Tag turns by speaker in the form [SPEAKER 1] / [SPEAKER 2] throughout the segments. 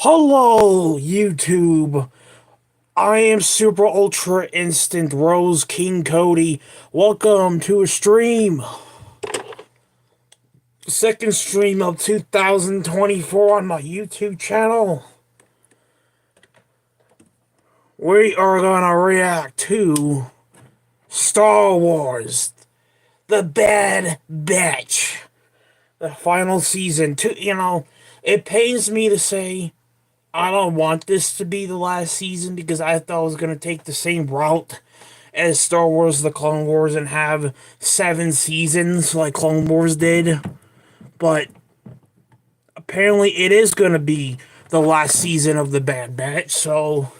[SPEAKER 1] Hello, YouTube. I am Super Ultra Instant Rose King Cody. Welcome to a stream. Second stream of 2024 on my YouTube channel. We are gonna react to Star Wars The Bad Batch. The final season. It pains me to say I don't want this to be the last season because I thought I was going to take the same route as Star Wars The Clone Wars and have 7 seasons like Clone Wars did. But apparently it is going to be the last season of The Bad Batch, so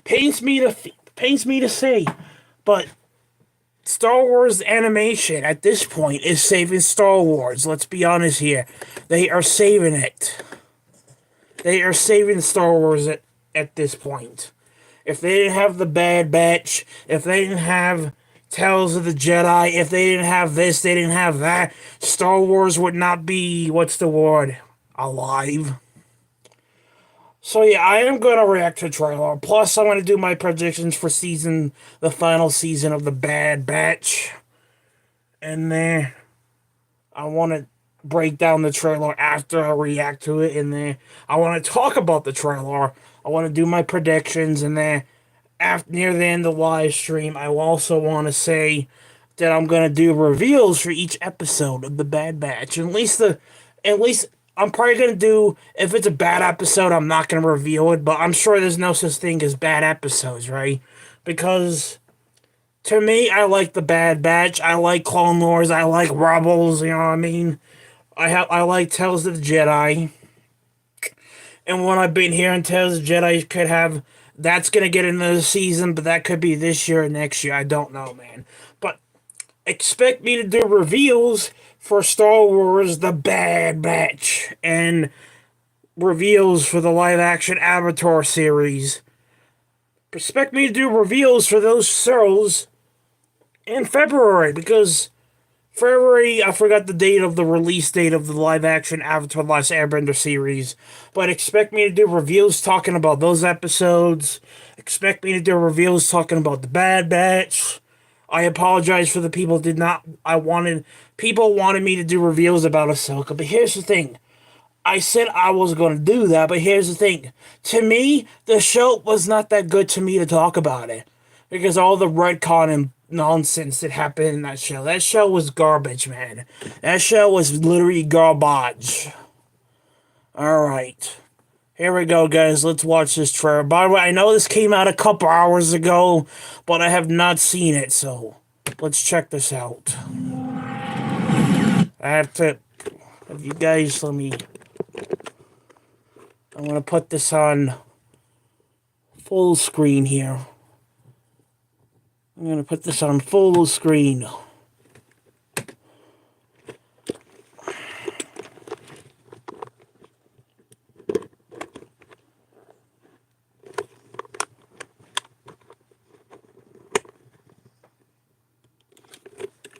[SPEAKER 1] pains me to say, but Star Wars animation at this point is saving Star Wars. Let's be honest here. They are saving it. They are saving Star Wars at this point. If they didn't have the Bad Batch, if they didn't have Tales of the Jedi, if they didn't have this, they didn't have that, Star Wars would not be, what's the word, alive. So yeah, I am going to react to trailer. Plus, I'm going to do my predictions for the final season of the Bad Batch. And then I want to break down the trailer after I react to it, and then I want to talk about the trailer. I want to do my predictions, and then near the end of the live stream, I also want to say that I'm gonna do reveals for each episode of the Bad Batch. At least I'm probably gonna do, if it's a bad episode, I'm not gonna reveal it, but I'm sure there's no such thing as bad episodes, right? Because to me, I like the Bad Batch. I like Clone Wars. I like Rebels. You know what I mean? I like Tales of the Jedi, and what I've been hearing, Tales of the Jedi could have, that's gonna get another season, but that could be this year or next year. I don't know, man. But expect me to do reveals for Star Wars: The Bad Batch and reveals for the live-action Avatar series. Expect me to do reveals for those shows in February, because February, I forgot the date of the release date of the live-action Avatar: The Last Airbender series, but expect me to do reviews talking about those episodes. Expect me to do reviews talking about The Bad Batch. I apologize for the people did not. People wanted me to do reviews about Ahsoka, but here's the thing. I said I was going to do that, but here's the thing. To me, the show was not that good to me to talk about it, because all the retcon and nonsense that happened in that show. That show was garbage, man. That show was literally garbage. Alright. Here we go, guys. Let's watch this trailer. By the way, I know this came out a couple hours ago, but I have not seen it, so let's check this out. I have to... If you guys let me... I'm going to put this on full screen here. I'm going to put this on full screen.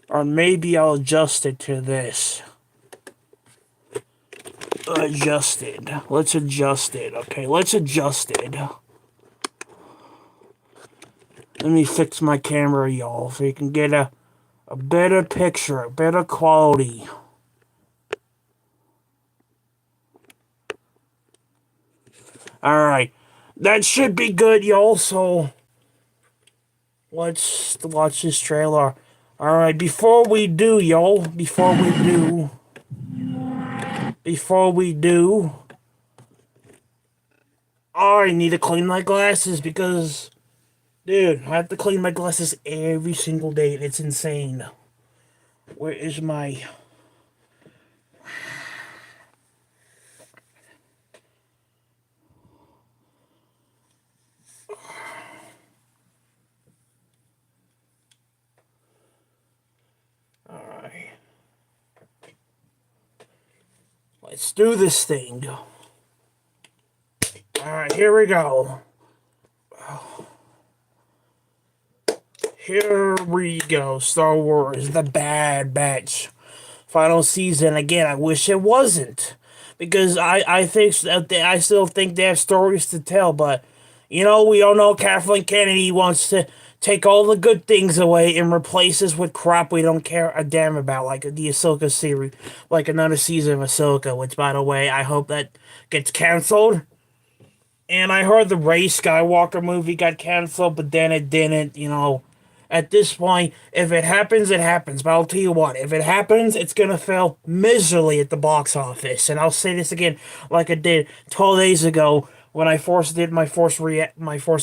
[SPEAKER 1] Or maybe I'll adjust it to this. Adjusted. Let's adjust it. Okay, let's adjust it. Let me fix my camera, y'all, so you can get a better picture, a better quality. Alright. That should be good, y'all, so let's watch this trailer. Alright, before we do, I need to clean my glasses because, dude, I have to clean my glasses every single day, and it's insane. Where is my... Alright. Let's do this thing. Alright, here we go. Here we go. Star Wars: The Bad Batch. Final season. Again, I wish it wasn't. because I think I still think they have stories to tell. But you know, we all know Kathleen Kennedy wants to take all the good things away and replace us with crap we don't care a damn about, like the Ahsoka series, like another season of Ahsoka. Which, by the way, I hope that gets canceled. And I heard the Rey Skywalker movie got canceled, but then it didn't. You know, at this point, if it happens, it happens. But I'll tell you what, if it happens, it's gonna fail miserably at the box office. And I'll say this again, like I did 12 days ago when I first did my first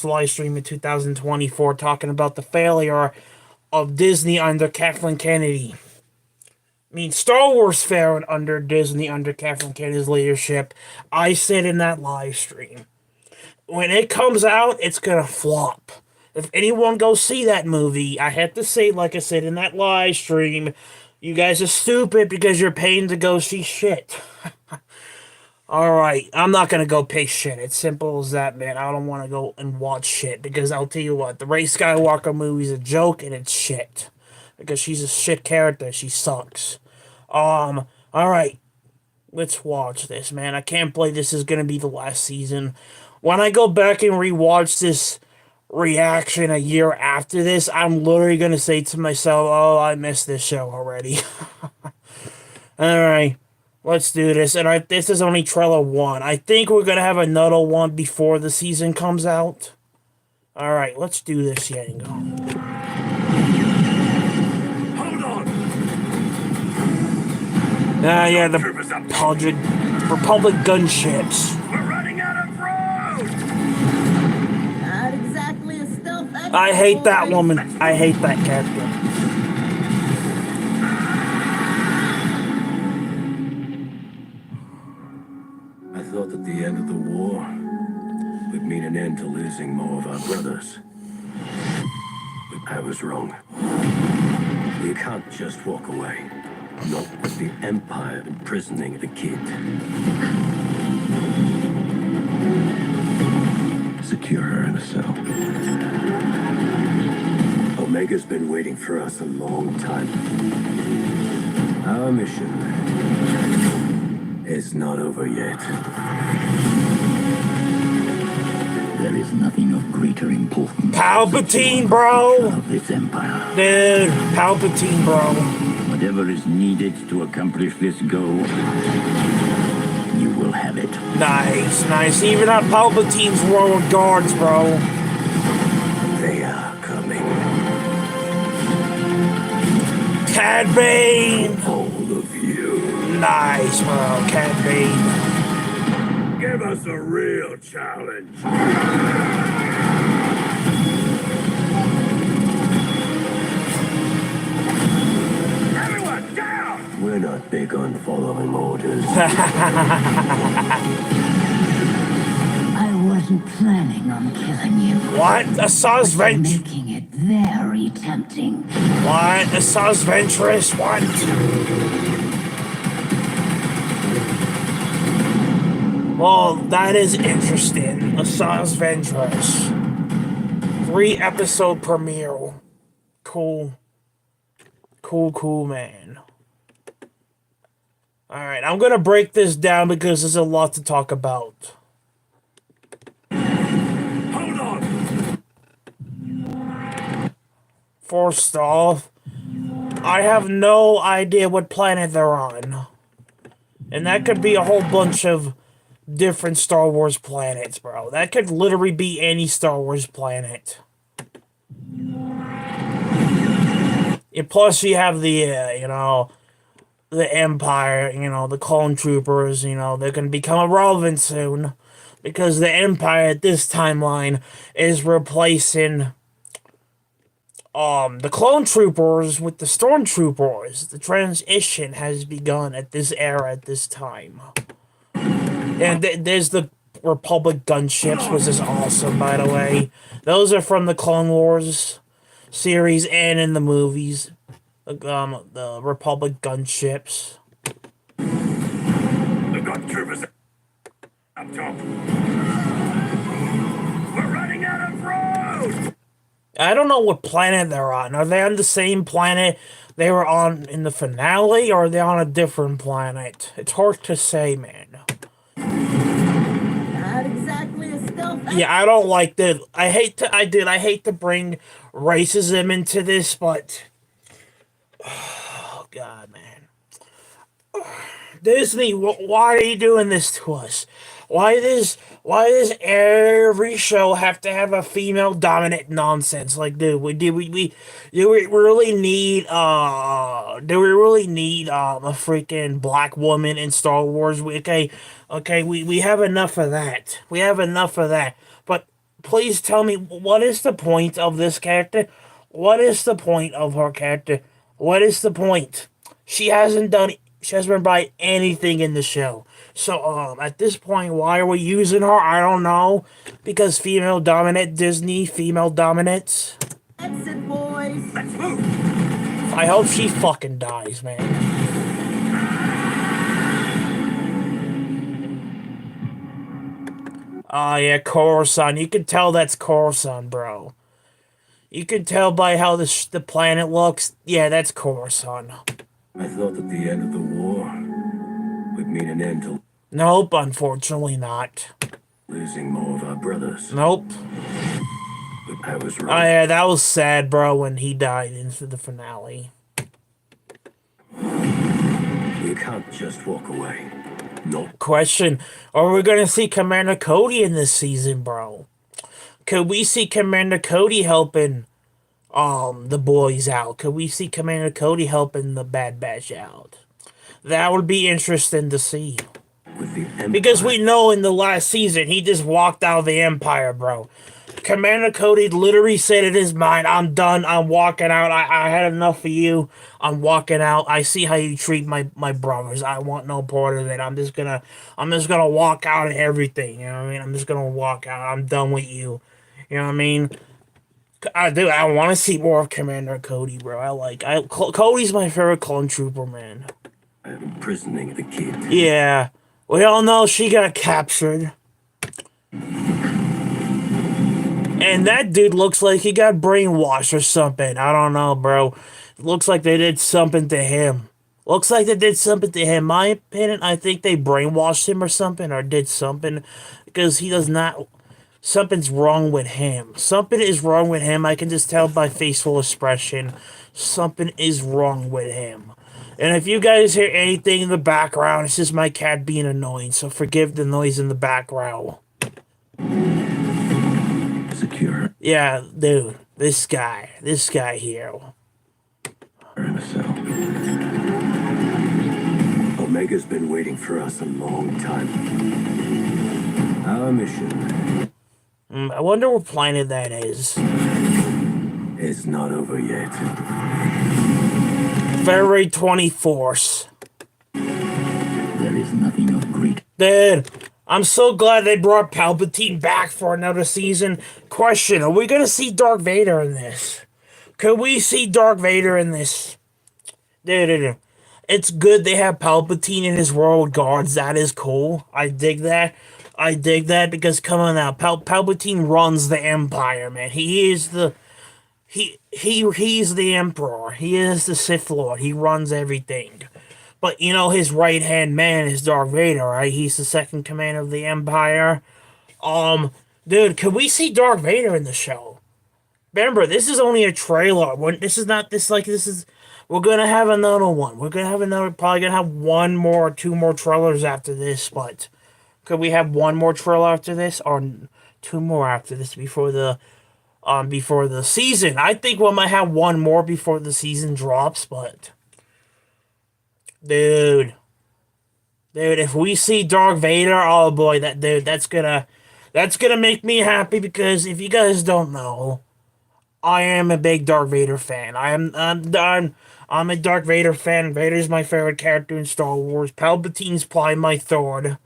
[SPEAKER 1] live stream in 2024, talking about the failure of Disney under Kathleen Kennedy. I mean, Star Wars failed under Disney under Kathleen Kennedy's leadership. I said in that live stream, when it comes out, it's gonna flop. If anyone goes see that movie, I have to say, like I said in that live stream, you guys are stupid because you're paying to go see shit. Alright, I'm not gonna go pay shit. It's simple as that, man. I don't want to go and watch shit because I'll tell you what, the Rey Skywalker movie's a joke and it's shit. Because she's a shit character. She sucks. Alright. Let's watch this, man. I can't believe this is gonna be the last season. When I go back and rewatch this reaction a year after this, I'm literally gonna say to myself, oh, I missed this show already. Alright, let's do this. And this is only trailer 1. I think we're gonna have another one before the season comes out. Alright, let's do this, Yango.
[SPEAKER 2] Hold on!
[SPEAKER 1] Yeah, the Republic gunships.
[SPEAKER 2] We're running out of road!
[SPEAKER 3] Not exactly a stealth expert.
[SPEAKER 1] I hate that woman. I hate that captain.
[SPEAKER 2] I thought that the end of the war would mean an end to losing more of our brothers. But I was wrong. You can't just walk away. Not with the Empire imprisoning the kid. Secure her in a cell. Omega's been waiting for us a long time. Our mission is not over yet.
[SPEAKER 4] There is nothing of greater importance
[SPEAKER 1] Palpatine, bro.
[SPEAKER 4] of this empire.
[SPEAKER 1] Dude, Palpatine, bro.
[SPEAKER 4] Whatever is needed to accomplish this goal, you will have it.
[SPEAKER 1] Nice. Even on Palpatine's Royal Guards, bro.
[SPEAKER 2] They are coming.
[SPEAKER 1] Cad Bane.
[SPEAKER 2] All of you.
[SPEAKER 1] Nice, bro. Cad Bane.
[SPEAKER 2] Give us a real challenge. Everyone down! We're not big on following orders.
[SPEAKER 4] I wasn't planning on killing you.
[SPEAKER 1] What? Asajj Ventress.
[SPEAKER 4] Making it very tempting.
[SPEAKER 1] What? Asajj Ventress. What? Well, that is interesting. Asajj Ventress. 3-episode premiere. Cool, man. Alright, I'm gonna break this down because there's a lot to talk about.
[SPEAKER 2] Hold on!
[SPEAKER 1] First off, I have no idea what planet they're on. And that could be a whole bunch of different Star Wars planets, bro. That could literally be any Star Wars planet. And plus, you have the, the Empire, the clone troopers, they're going to become irrelevant soon. Because the Empire at this timeline is replacing the clone troopers with the stormtroopers. The transition has begun at this era, at this time. And there's the Republic gunships, which is awesome, by the way. Those are from the Clone Wars series and in the movies. The Republic gunships.
[SPEAKER 2] They've got troopers up top. We're running out of road!
[SPEAKER 1] I don't know what planet they're on. Are they on the same planet they were on in the finale, or are they on a different planet? It's hard to say, man. Yeah, I don't like the. I hate to bring racism into this, but oh god, man, Disney, why are you doing this to us? Why does every show have to have a female dominant nonsense? Like, dude, do we really need a freaking black woman in Star Wars? We have enough of that. We have enough of that. But please tell me, what is the point of this character? What is the point of her character? What is the point? She hasn't done. She hasn't been by anything in the show. So, at this point, why are we using her? I don't know. Because female dominant Disney, female dominance.
[SPEAKER 3] Exit, boys.
[SPEAKER 2] Let's move.
[SPEAKER 1] I hope she fucking dies, man. Oh, yeah, Coruscant. You can tell that's Coruscant, bro. You can tell by how the planet looks. Yeah, that's Coruscant.
[SPEAKER 2] I thought that the end of the war would mean an end to
[SPEAKER 1] Nope, unfortunately not.
[SPEAKER 2] losing more of our brothers.
[SPEAKER 1] Nope.
[SPEAKER 2] But I was
[SPEAKER 1] Oh,
[SPEAKER 2] wrong.
[SPEAKER 1] yeah, that was sad, bro, when he died into the finale.
[SPEAKER 2] You can't just walk away. No.
[SPEAKER 1] Question, are we gonna see Commander Cody in this season, bro? Could we see Commander Cody helping the boys out? Could we see Commander Cody helping the Bad Batch out? That would be interesting to see.
[SPEAKER 2] With the Empire.
[SPEAKER 1] Because we know in the last season he just walked out of the Empire, bro. Commander Cody literally said in his mind, I'm done, I'm walking out, I had enough of you, I'm walking out, I see how you treat my brothers, I want no part of it, I'm just gonna walk out of everything, you know what I mean, I'm just gonna walk out, I'm done with you, you know what I mean, I want to see more of Commander Cody, bro, Cody's my favorite clone trooper, man.
[SPEAKER 2] I'm imprisoning the kid.
[SPEAKER 1] Yeah, we all know she got captured. And that dude looks like he got brainwashed or something. I don't know, bro. Looks like they did something to him. My opinion, I think they brainwashed him or something, or did something. Because he does not... Something's wrong with him. Something is wrong with him. I can just tell by facial expression. Something is wrong with him. And if you guys hear anything in the background, it's just my cat being annoying. So forgive the noise in the background.
[SPEAKER 2] Secure
[SPEAKER 1] Yeah, dude, this guy here.
[SPEAKER 2] her in a cell. Omega's been waiting for us a long time. Our mission
[SPEAKER 1] I wonder what planet that is.
[SPEAKER 2] is not over yet.
[SPEAKER 1] February 24th.
[SPEAKER 4] There is nothing of great.
[SPEAKER 1] Dude, I'm so glad they brought Palpatine back for another season. Question, are we gonna see Darth Vader in this? Could we see Darth Vader in this? Dude. It's good they have Palpatine in his world guards. That is cool. I dig that. Because come on now, Palpatine runs the Empire, man. He is the he's the Emperor. He is the Sith Lord. He runs everything. But you know his right hand man is Darth Vader, right? He's the second commander of the Empire. Dude, could we see Darth Vader in the show? Remember, this is only a trailer. We're gonna have another one. Probably gonna have one more, two more trailers after this, but could we have one more trailer after this, or two more after this before the season? I think we might have one more before the season drops, but dude, if we see Darth Vader, oh boy, that's gonna make me happy, because if you guys don't know, I am a big Darth Vader fan. I'm a Darth Vader fan. Vader's my favorite character in Star Wars. Palpatine's probably my third.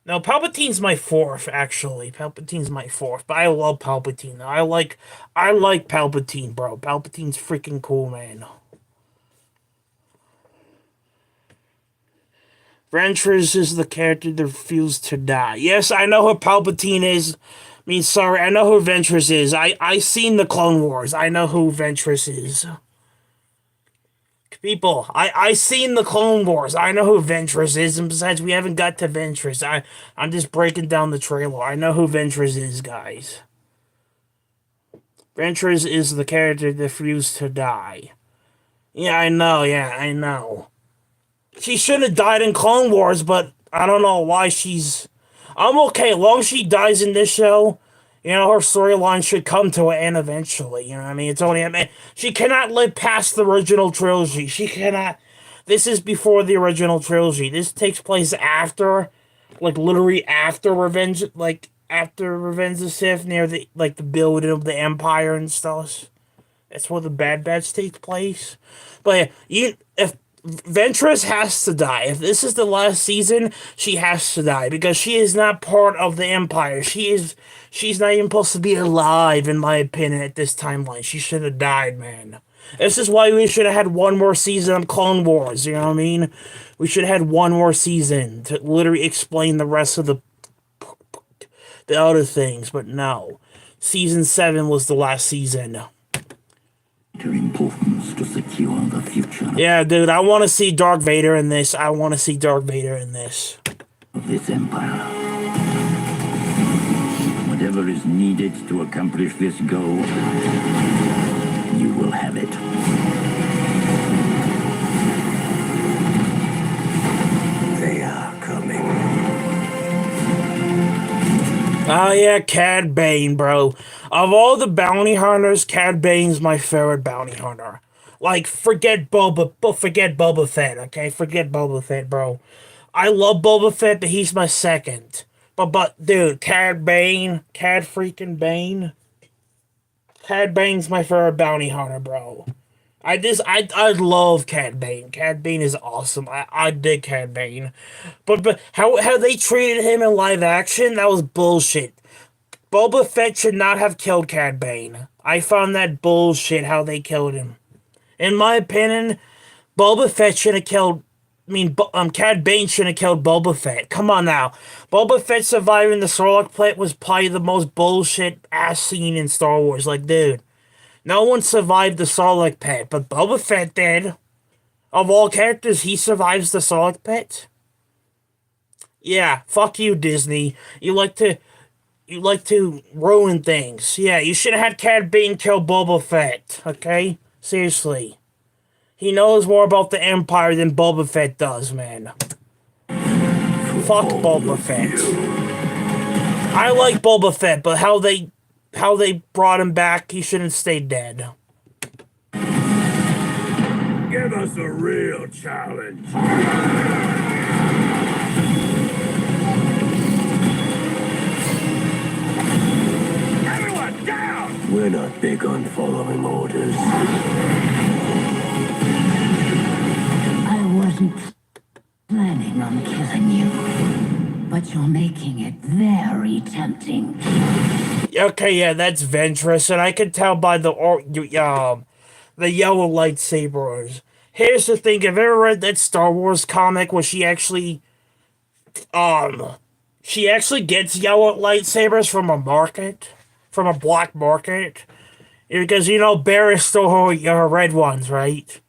[SPEAKER 1] No, Palpatine's my fourth, actually. Palpatine's my fourth, but I love Palpatine. I like Palpatine, bro. Palpatine's freaking cool, man. Ventress is the character that refused to die. Yes, I know who Palpatine is. I know who Ventress is. I seen the Clone Wars. I know who Ventress is. People, I seen the Clone Wars. I know who Ventress is, and besides, we haven't got to Ventress. I'm just breaking down the trailer. I know who Ventress is, guys. Ventress is the character that refused to die. Yeah, I know. Yeah, I know. She should have died in Clone Wars, but I don't know why she's. I'm okay. As long as she dies in this show, you know, her storyline should come to an end eventually. You know what I mean? It's only. I mean, she cannot live past the original trilogy. She cannot. This is before the original trilogy. This takes place after, like, literally after Revenge, like, after Revenge of the Sith, near the, like, the building of the Empire and stuff. That's where the Bad Batch takes place. But yeah, if Ventress has to die. If this is the last season, she has to die because she is not part of the Empire. She's not even supposed to be alive, in my opinion, at this timeline. She should have died, man. This is why we should have had one more season of Clone Wars, you know what I mean? We should have had one more season to literally explain the rest of the other things, but no. Season 7 was the last season.
[SPEAKER 4] Importance to secure the future
[SPEAKER 1] Yeah, dude, I want to see Darth Vader in this. I want to see Darth Vader in this.
[SPEAKER 4] of this empire. Whatever is needed to accomplish this goal, you will have it.
[SPEAKER 2] They are coming.
[SPEAKER 1] Oh yeah, Cad Bane, bro. Of all the bounty hunters, Cad Bane's my favorite bounty hunter. Like, forget Boba Fett, okay? Forget Boba Fett, bro. I love Boba Fett, but he's my second. But, dude, Cad freaking Bane. Cad Bane's my favorite bounty hunter, bro. I love Cad Bane. Cad Bane is awesome. I dig Cad Bane. But how they treated him in live action, that was bullshit. Boba Fett should not have killed Cad Bane. I found that bullshit how they killed him. In my opinion, Boba Fett should have killed. Cad Bane should have killed Boba Fett. Come on now. Boba Fett surviving the Sarlacc pit was probably the most bullshit ass scene in Star Wars. Like, dude, no one survived the Sarlacc pit, but Boba Fett did. Of all characters, he survives the Sarlacc pit. Yeah, fuck you, Disney. You like to ruin things. Yeah, you should have had Cad Bane kill Boba Fett, okay? Seriously. He knows more about the Empire than Boba Fett does, man. Fuck Boba Fett. I like Boba Fett, but how they brought him back, he shouldn't stay dead.
[SPEAKER 2] Give us a real challenge. Everyone down! We're not big on following orders.
[SPEAKER 3] I wasn't planning on killing you, but you're making it very tempting.
[SPEAKER 1] Okay, yeah, that's Ventress, and I can tell by the yellow lightsabers. Here's the thing: have you ever read that Star Wars comic where she actually gets yellow lightsabers from a market, from a black market? Because, you know, Barris stole her red ones, right?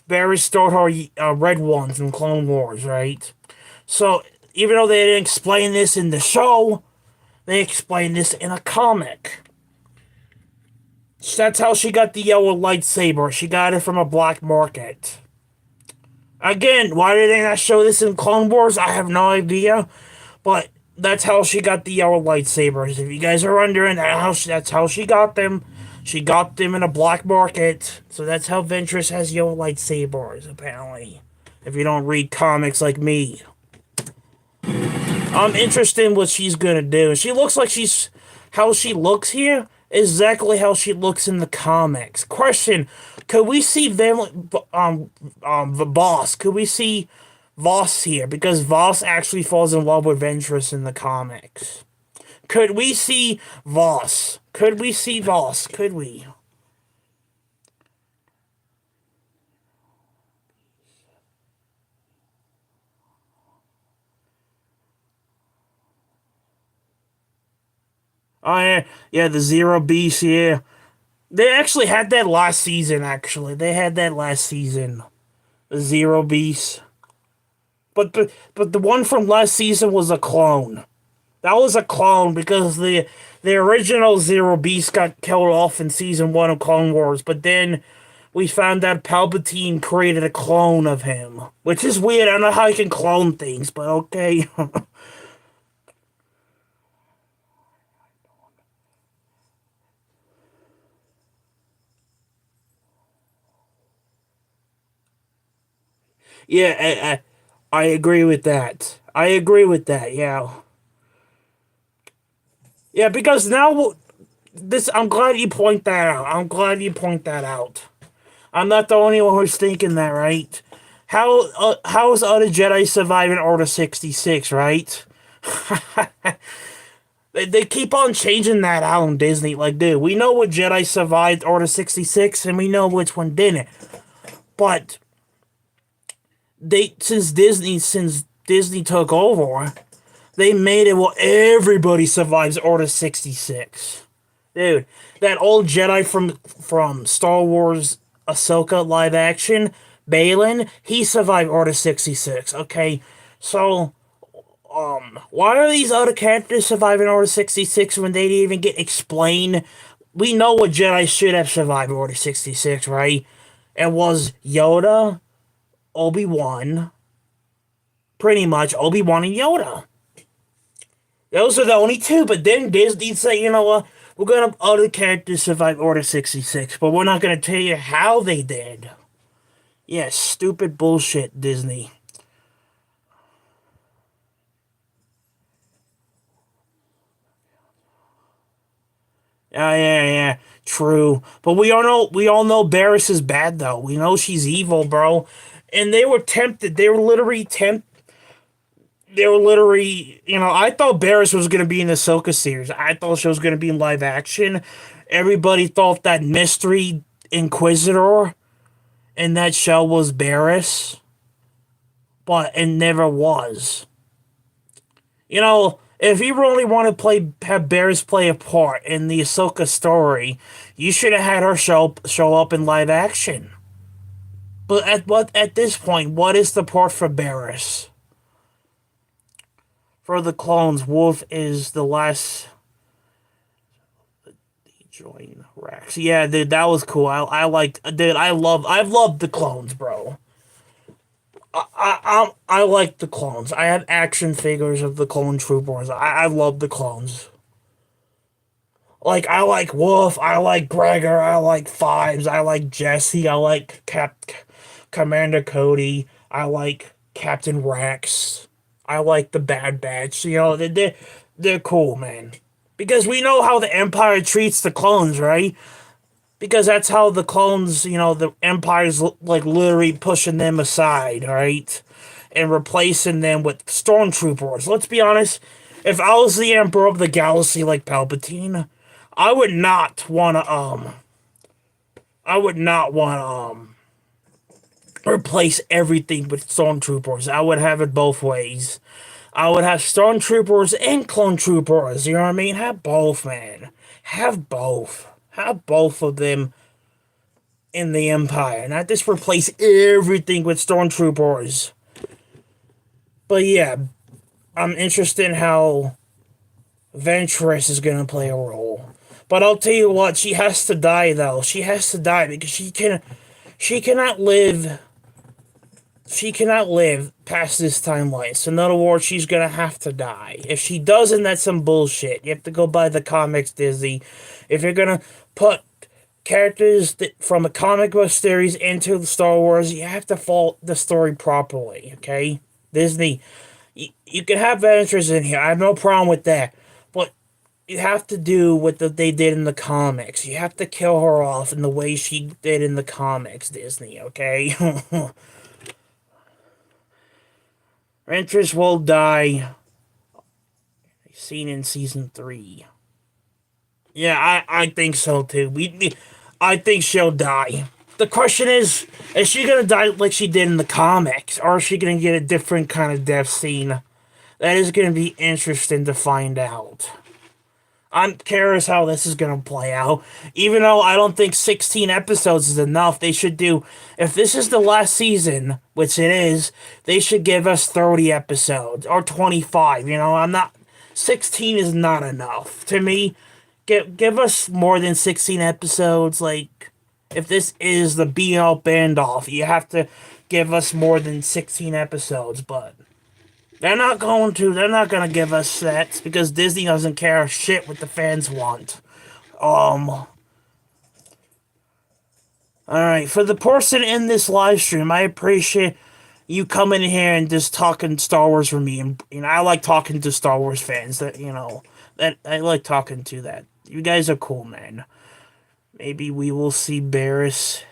[SPEAKER 1] Barris stole her red ones in Clone Wars, right? So, even though they didn't explain this in the show, they explained this in a comic. That's how she got the yellow lightsaber. She got it from a black market. Again, why did they not show this in Clone Wars? I have no idea. But that's how she got the yellow lightsabers. If you guys are wondering, that's how she got them. She got them in a black market. So that's how Ventress has yellow lightsabers, apparently. If you don't read comics like me. I'm interested in what she's gonna do. She looks like how she looks here, exactly how she looks in the comics. Question: could we see Voss? Could we see Voss here? Because Voss actually falls in love with Ventress in the comics. Could we see Voss? Could we see Voss? Could we? Oh yeah, the Zero Beast, yeah. They actually had that last season, actually. They had that last season. The Zero Beast. But the one from last season was a clone. That was a clone because the original Zero Beast got killed off in season 1 of Clone Wars, but then we found out Palpatine created a clone of him. Which is weird. I don't know how you can clone things, but okay. Yeah, I agree with that. I agree with that, yeah. Yeah, because now this I'm glad you point that out. I'm glad you point that out. I'm not the only one who's thinking that, right? How's other Jedi surviving Order 66, right? They keep on changing that out on Disney. Like, dude, we know what Jedi survived Order 66 and we know which one didn't. But since Disney took over, they made it where everybody survives Order 66. Dude, that old Jedi from Star Wars Ahsoka live action, Balin, he survived Order 66. Okay, so why are these other characters surviving Order 66 when they didn't even get explained? We know what Jedi should have survived Order 66, right? It was Yoda, Obi-Wan, pretty much Obi-Wan and Yoda. Those are the only two, but then Disney said, you know what, we're gonna have other characters survive Order 66, but we're not gonna tell you how they did. Yeah, stupid bullshit, Disney. Yeah. True. But we all know Barriss is bad though. We know she's evil, bro. And they were tempted. They were literally, I thought Barriss was gonna be in the Ahsoka series. I thought she was gonna be in live action. Everybody thought that mystery Inquisitor in that show was Barriss, but it never was. If you really want to have Barriss play a part in the Ahsoka story, you should have had her show up in live action. But at this point, what is the part for Barriss? For the clones, Wolf is the last. Join Rex. Yeah, dude, that was cool. I liked. Dude, I've loved the clones, bro. I like the clones. I have action figures of the clone troopers. I love the clones. Like, I like Wolf, I like Gregor, I like Fives, I like Jesse, I like Commander Cody, I like Captain Rex, I like the Bad Batch. They're cool, man. Because we know how the Empire treats the clones, right? Because that's how the clones, the Empire's like literally pushing them aside, right? And replacing them with stormtroopers. Let's be honest, if I was the Emperor of the Galaxy like Palpatine, I would not want to replace everything with stormtroopers. I would have it both ways. I would have stormtroopers and clone troopers, you know what I mean? Have both, man. Have both. Have both of them in the Empire. Not just replace everything with stormtroopers. But yeah, I'm interested in how Ventress is gonna play a role. But I'll tell you what, she has to die though. She has to die because she cannot live past this timeline. So in other words, she's gonna have to die. If she doesn't, that's some bullshit. You have to go by the comics, Disney. If you're gonna put characters from a comic book series into the Star Wars, you have to follow the story properly, okay? Disney, you can have Ventress in here. I have no problem with that. But you have to do what they did in the comics. You have to kill her off in the way she did in the comics, Disney, okay? Ventress will die. Seen in season 3. Yeah, I think so too. I think she'll die. The question is she gonna die like she did in the comics, or is she gonna get a different kind of death scene? That is gonna be interesting to find out. I'm curious how this is gonna play out. Even though I don't think 16 episodes is enough, they should do. If this is the last season, which it is, they should give us 30 episodes or 25. You know, I'm not. 16 is not enough to me. Give us more than 16 episodes. Like, if this is the be all band off, you have to give us more than 16 episodes. But they're not going to. They're not going to give us that because Disney doesn't care shit what the fans want. Alright, for the person in this live stream, I appreciate you coming in here and just talking Star Wars for me. And, you know, I like talking to Star Wars fans that, you know, that I like talking to that. You guys are cool, man. Maybe we will see Barriss.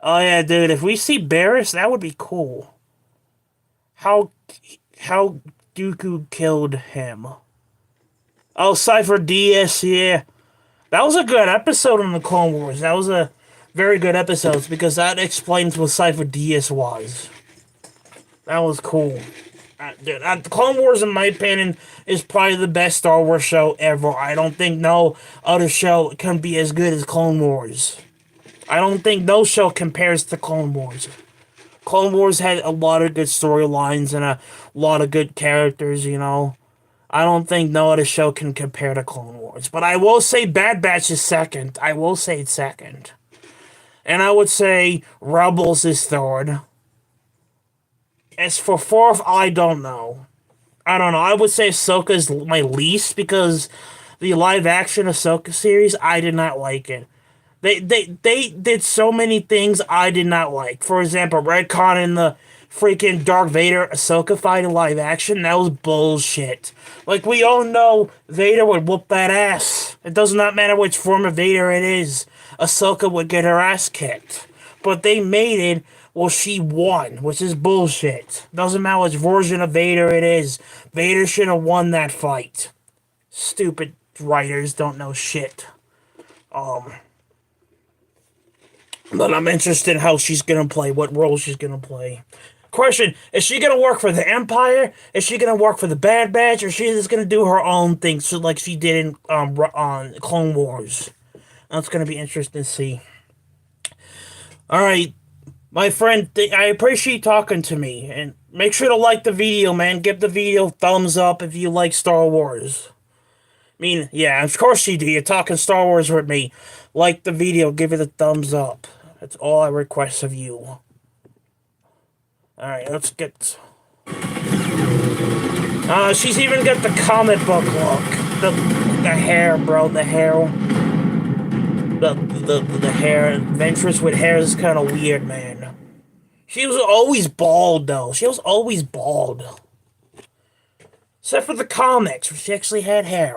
[SPEAKER 1] Oh, yeah, dude, if we see Barriss, that would be cool. How Dooku killed him. Oh, Cypher DS, yeah. That was a good episode on the Clone Wars. That was a very good episode because that explains what Cypher DS was. That was cool. Dude, the Clone Wars, in my opinion, is probably the best Star Wars show ever. I don't think no other show can be as good as Clone Wars. I don't think no show compares to Clone Wars. Clone Wars had a lot of good storylines and a lot of good characters, you know. I don't think no other show can compare to Clone Wars. But I will say Bad Batch is second. I will say it's second. And I would say Rebels is third. As for fourth, I don't know. I would say Ahsoka is my least because the live action Ahsoka series, I did not like it. They did so many things I did not like. For example, retcon in the freaking Darth Vader Ahsoka fight in live action, that was bullshit. Like, we all know Vader would whoop that ass. It does not matter which form of Vader it is. Ahsoka would get her ass kicked. But they made it, well, she won, which is bullshit. Doesn't matter which version of Vader it is. Vader should have won that fight. Stupid writers don't know shit. But I'm interested in how she's gonna play, what role she's gonna play. Question, is she gonna work for the Empire? Is she gonna work for the Bad Batch? Or is she just gonna do her own thing, so like she did in on Clone Wars? That's gonna be interesting to see. Alright, my friend, I appreciate talking to me. And make sure to like the video, man. Give the video a thumbs up if you like Star Wars. I mean, yeah, of course you do. You're talking Star Wars with me. Like the video, give it a thumbs up. That's all I request of you. Alright, let's get... she's even got the comic book look. The hair, bro, the hair. The hair. Ventress with hair is kind of weird, man. She was always bald, though. She was always bald. Except for the comics, where she actually had hair.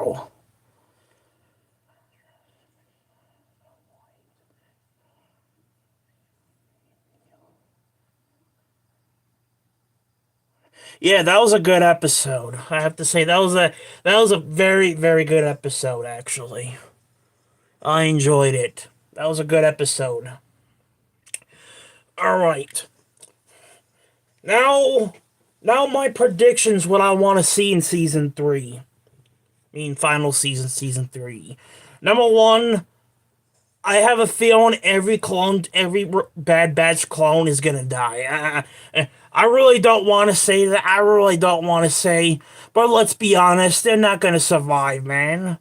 [SPEAKER 1] Yeah, that was a good episode. I have to say that was a very, very good episode, actually. I enjoyed it. That was a good episode. Alright. Now my predictions, what I want to see in Season 3. I mean, final season, Season 3. Number 1, I have a feeling every Bad Batch clone is gonna die. I really don't want to say that. I really don't want to say. But let's be honest, they're not gonna survive, man.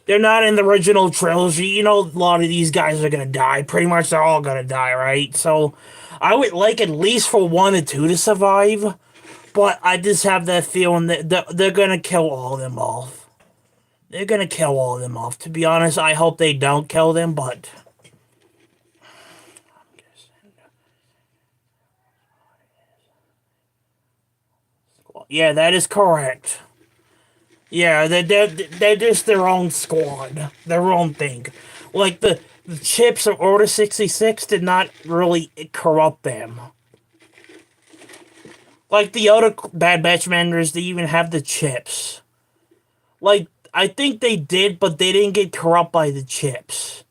[SPEAKER 1] They're not in the original trilogy. You know, a lot of these guys are gonna die. Pretty much they're all gonna die, right? So, I would like at least for 1 or 2 to survive. But I just have that feeling that they're gonna kill all of them off. They're gonna kill all of them off. To be honest, I hope they don't kill them, but... Yeah, that is correct. Yeah, they're just their own squad. Their own thing. Like, the chips of Order 66 did not really corrupt them. Like, the other Bad Batch members, they even have the chips. Like, I think they did, but they didn't get corrupt by the chips.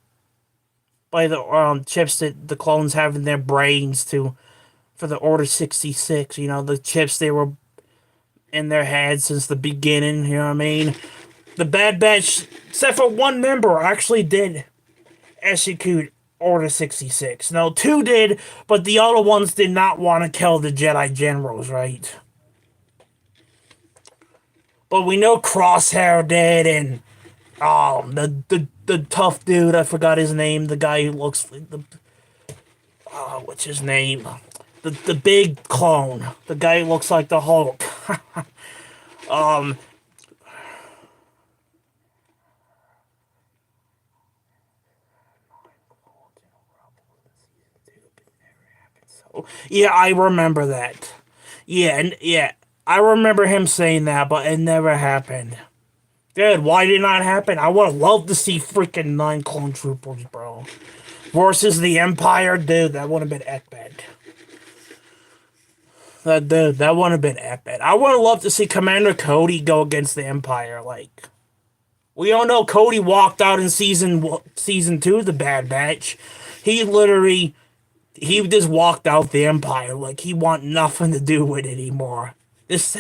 [SPEAKER 1] By the chips that the clones have in their brains for the Order 66. You know, the chips they were in their heads since the beginning, you know what I mean? The Bad Batch, except for one member, actually did execute Order 66. No, two did, but the other ones did not want to kill the Jedi generals, right? But we know Crosshair did, and the tough dude, I forgot his name, the guy who looks like the what's his name? The big clone, the guy who looks like the Hulk. Yeah, I remember that. Yeah, and yeah, I remember him saying that, but it never happened. Dude, why did it not happen? I would have loved to see freaking 9 clone troopers, bro. Versus the Empire, dude, that would have been epic. That would have been epic. I would have loved to see Commander Cody go against the Empire. Like, we all know Cody walked out in season 2 of the Bad Batch. He just walked out the Empire like he want nothing to do with it anymore. This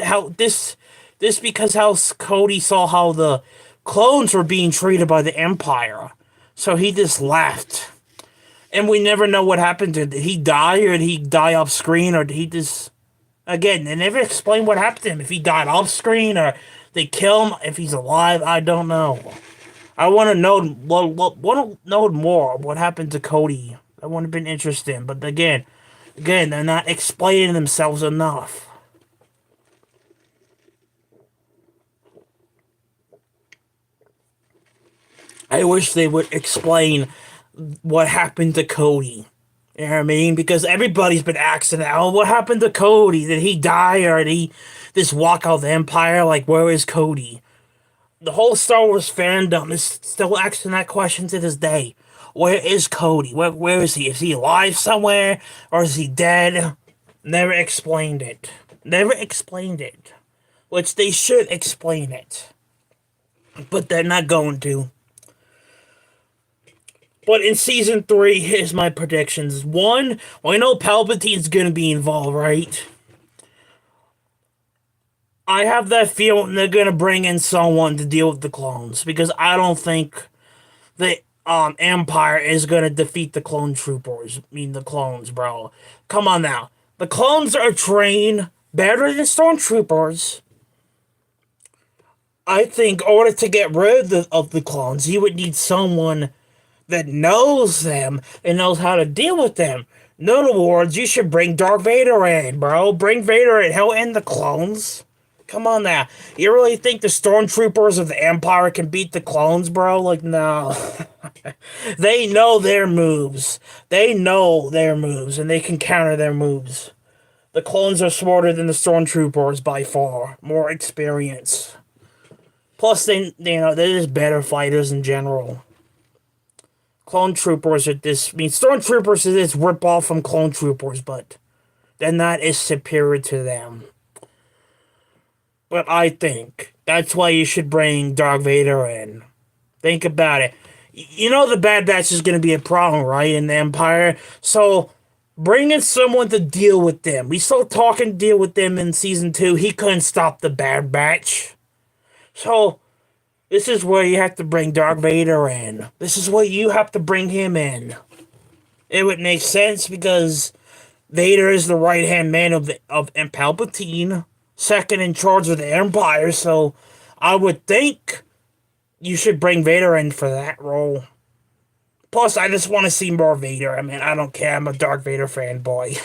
[SPEAKER 1] because how Cody saw how the clones were being treated by the Empire, so he just left. And we never know what happened to him. Did he die, or did he die off screen, or did he just... Again, they never explain what happened to him. If he died off screen, or they kill him, if he's alive, I don't know. I want to know more what happened to Cody. That would have been interesting. But again, they're not explaining themselves enough. I wish they would explain what happened to Cody. You know what I mean? Because everybody's been asking, oh, what happened to Cody? Did he die, or did he just walk out the Empire? Like, where is Cody? The whole Star Wars fandom is still asking that question to this day. Where is Cody? Where is he? Is he alive somewhere? Or is he dead? Never explained it. Never explained it. Which they should explain it. But they're not going to. But in season 3, here's my predictions. 1, well, I know Palpatine's gonna be involved, right? I have that feeling they're gonna bring in someone to deal with the clones, because I don't think the Empire is gonna defeat the clone troopers. I mean, the clones, bro. Come on now. The clones are trained better than stormtroopers. I think in order to get rid of the clones, you would need someone that knows them and knows how to deal with them. In other words, you should bring Darth Vader in, bro. Bring Vader in. He'll end the clones. Come on now. You really think the stormtroopers of the Empire can beat the clones, bro? Like, no. They know their moves. They know their moves, and they can counter their moves. The clones are smarter than the stormtroopers by far. More experience. Plus, they're just better fighters in general. Clone troopers are stormtroopers are this rip-off from clone troopers, but they're not as superior to them. But I think that's why you should bring Darth Vader in. Think about it. You know the Bad Batch is going to be a problem, right, in the Empire? So, bring in someone to deal with them. We saw Tarkin deal with them in Season 2. He couldn't stop the Bad Batch. So, this is where you have to bring Darth Vader in. This is where you have to bring him in. It would make sense because Vader is the right-hand man of Palpatine, second in charge of the Empire, so I would think you should bring Vader in for that role. Plus, I just want to see more Vader. I mean, I don't care. I'm a Darth Vader fanboy.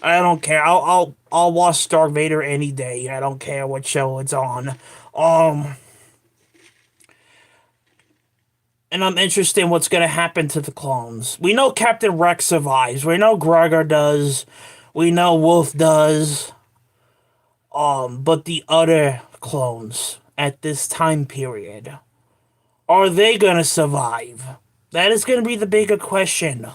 [SPEAKER 1] I don't care. I'll watch Darth Vader any day. I don't care what show it's on. And I'm interested in what's gonna happen to the clones. We know Captain Rex survives. We know Gregor does. We know Wolf does. But the other clones at this time period, are they gonna survive? That is gonna be the bigger question.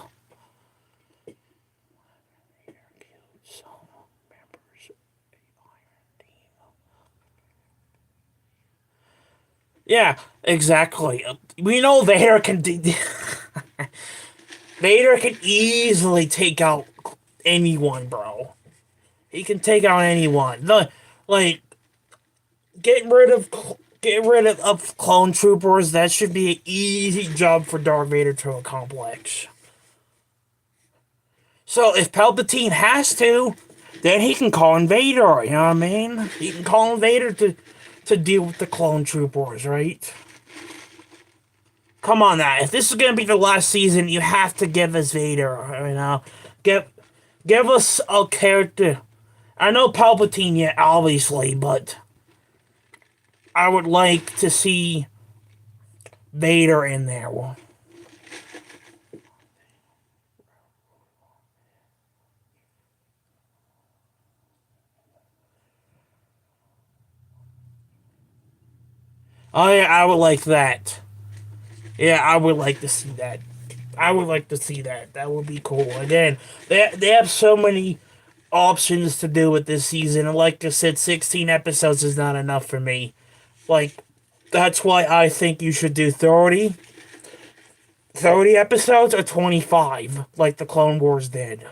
[SPEAKER 1] Yeah, exactly. We know Vader can Vader can easily take out anyone, bro. He can take out anyone. get rid of clone troopers. That should be an easy job for Darth Vader to accomplish. So if Palpatine has to, then he can call in Vader. You know what I mean? He can call in Vader to deal with the clone troopers, right? Come on now. If this is gonna be the last season, you have to give us Vader. You know, give us a character. I know Palpatine, yeah, obviously, but I would like to see Vader in there. Oh yeah, I would like that. Yeah, I would like to see that. I would like to see that. That would be cool. Again, they have so many options to do with this season, and like I said, 16 episodes is not enough for me. Like, that's why I think you should do 30 episodes or 25, like the Clone Wars did.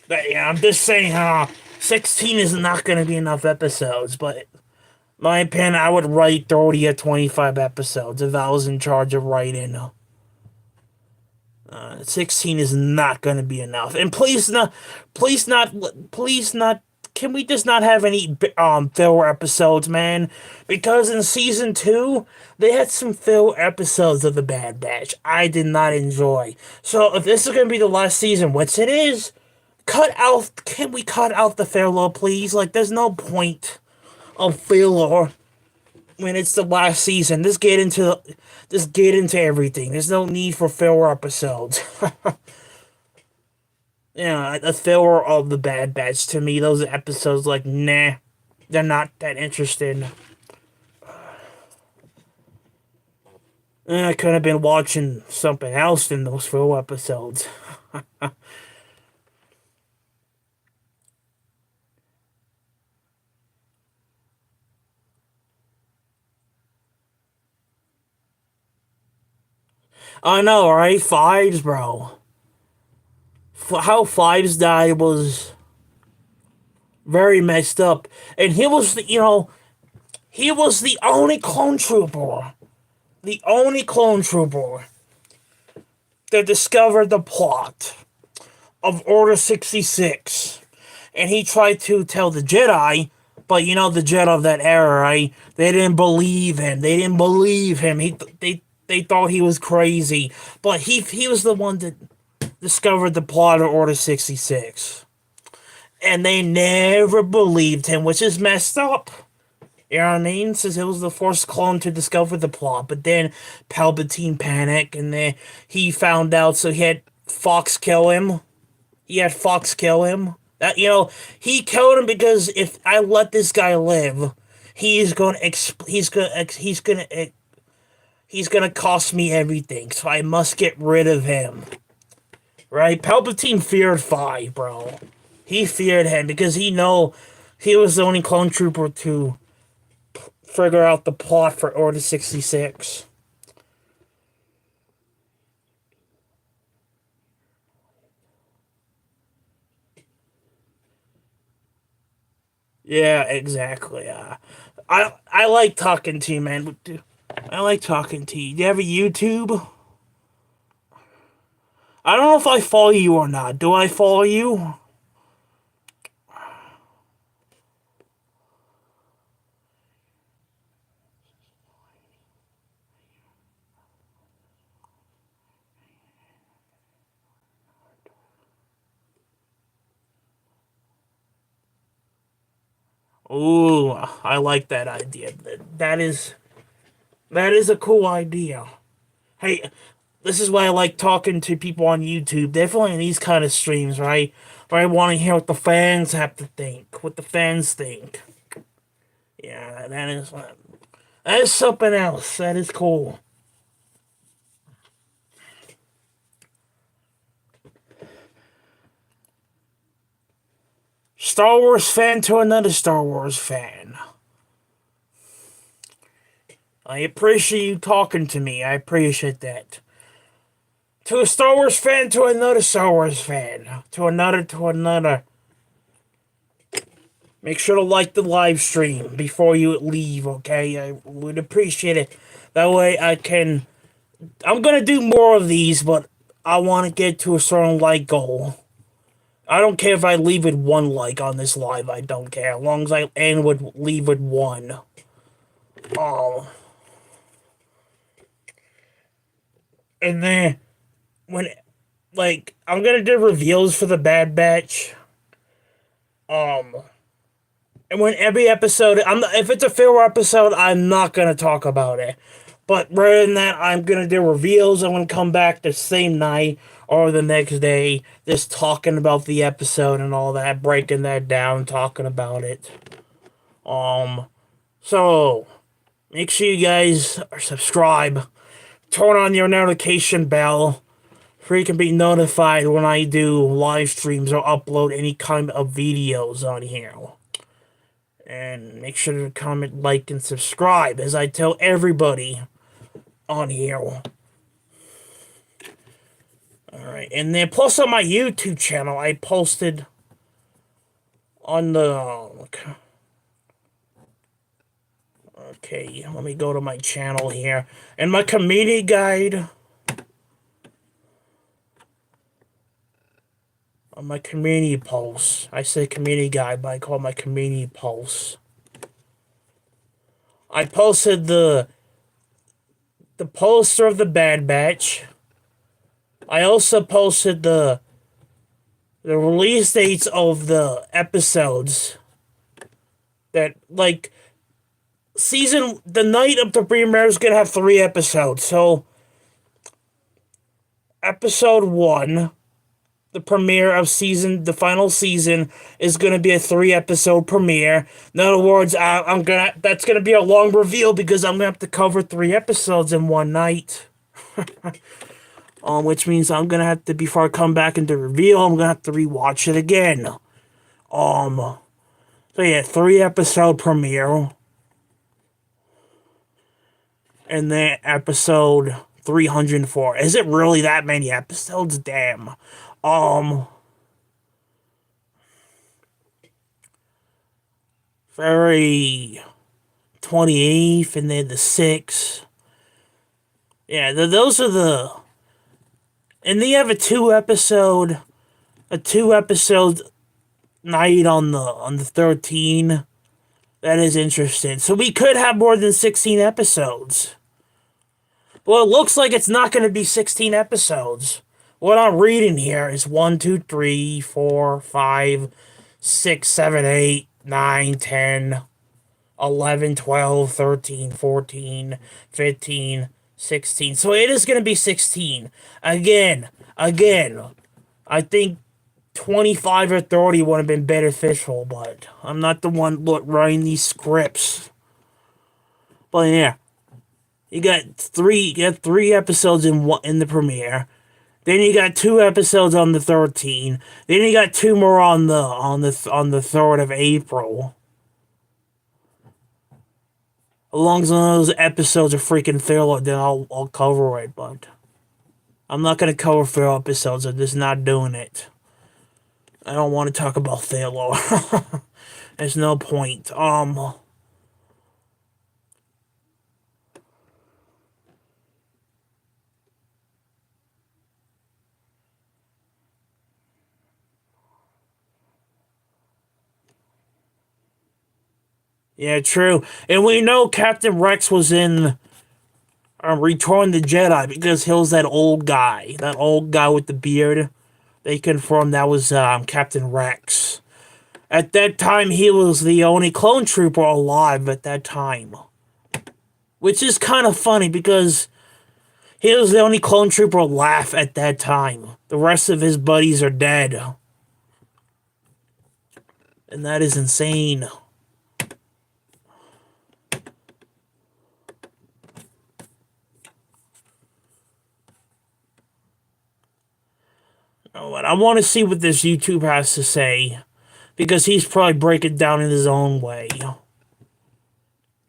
[SPEAKER 1] But, yeah, I'm just saying, 16 is not going to be enough episodes, but my opinion, I would write 30 or 25 episodes if I was in charge of writing. 16 is not going to be enough. And please not, can we just not have any filler episodes, man? Because in season 2, they had some filler episodes of The Bad Batch I did not enjoy. So if this is going to be the last season, which it is, can we cut out the filler, please? Like, there's no point of filler when it's the last season. Just get into everything. There's no need for filler episodes. Yeah, the filler of The Bad Batch, to me, those episodes, like, nah, they're not that interesting. I could have been watching something else in those filler episodes. I know, right? Fives, bro. How Fives died was very messed up. And he was he was the only clone trooper. The only clone trooper that discovered the plot of Order 66. And he tried to tell the Jedi, but the Jedi of that era, right? They didn't believe him. They thought he was crazy. But he was the one that discovered the plot of Order 66. And they never believed him, which is messed up. You know what I mean? Since it was the first clone to discover the plot. But then Palpatine panicked, and then he found out, so he had Fox kill him. That, he killed him because if I let this guy live, he's gonna cost me everything. So I must get rid of him. Right? Palpatine feared Fi, bro. He feared him because he was the only clone trooper to figure out the plot for Order 66. Yeah, exactly. I like talking to you, man. I like talking to you. Do you have a YouTube? I don't know if I follow you or not. Do I follow you? Ooh, I like that idea. That is a cool idea. Hey, this is why I like talking to people on YouTube. Definitely in these kind of streams, right? Where I want to hear what the fans have to think, what the fans think. Yeah, that is something else. That is cool. Star Wars fan to another Star Wars fan. I appreciate you talking to me. I appreciate that. To a Star Wars fan to another Star Wars fan. To another. Make sure to like the live stream before you leave, okay? I would appreciate it. That way I can... I'm gonna do more of these, but I want to get to a certain like goal. I don't care if I leave with 1 like on this live. I don't care. As long as I leave with 1. Oh. And then, when... Like, I'm gonna do reveals for the Bad Batch. And when every episode, if it's a filler episode, I'm not gonna talk about it. But rather than that, I'm gonna do reveals. I'm gonna come back the same night or the next day, just talking about the episode and all that, breaking that down, talking about it. So make sure you guys subscribe, turn on your notification bell, so you can be notified when I do live streams or upload any kind of videos on here. And make sure to comment, like, and subscribe, as I tell everybody on here. Alright, and then plus on my YouTube channel, I posted on the... Okay, let me go to my channel here. And my community guide... On my community posts. I say community guide, but I call it my community posts. I posted the poster of the Bad Batch. I also posted the release dates of the episodes. That, like, the night of the premiere is gonna have 3 episodes. So, episode 1... the premiere of the final season is going to be a 3-episode premiere. In other words, that's going to be a long reveal because I'm going to have to cover 3 episodes in one night. Which means I'm going to have to, before I come back into reveal, I'm going to have to rewatch it again. So yeah, 3-episode premiere. And then episode 304. Is it really that many episodes? Damn. February 28th, and then the 6th. Yeah, those are the... And they have a 2-episode night on the 13th. That is interesting. So we could have more than 16 episodes. Well, it looks like it's not going to be 16 episodes. What I'm reading here is 1, 2, 3, 4, 5, 6, 7, 8, 9, 10, 11, 12, 13, 14, 15, 16. So it is going to be 16. Again, I think 25 or 30 would have been beneficial, but I'm not the one writing these scripts. But yeah, you got 3 episodes in the premiere. Then you got 2 episodes on the 13th. Then you got 2 more on the 3rd of April. As long as those episodes are freaking filler, then I'll cover it. But I'm not gonna cover filler episodes. I'm just not doing it. I don't want to talk about filler. There's no point. Yeah, true. And we know Captain Rex was in Return of the Jedi because he was that old guy. That old guy with the beard. They confirmed that was Captain Rex. At that time, he was the only clone trooper alive at that time. Which is kind of funny because he was the only clone trooper alive at that time. The rest of his buddies are dead. And that is insane. I want to see what this YouTube has to say, because he's probably breaking it down in his own way.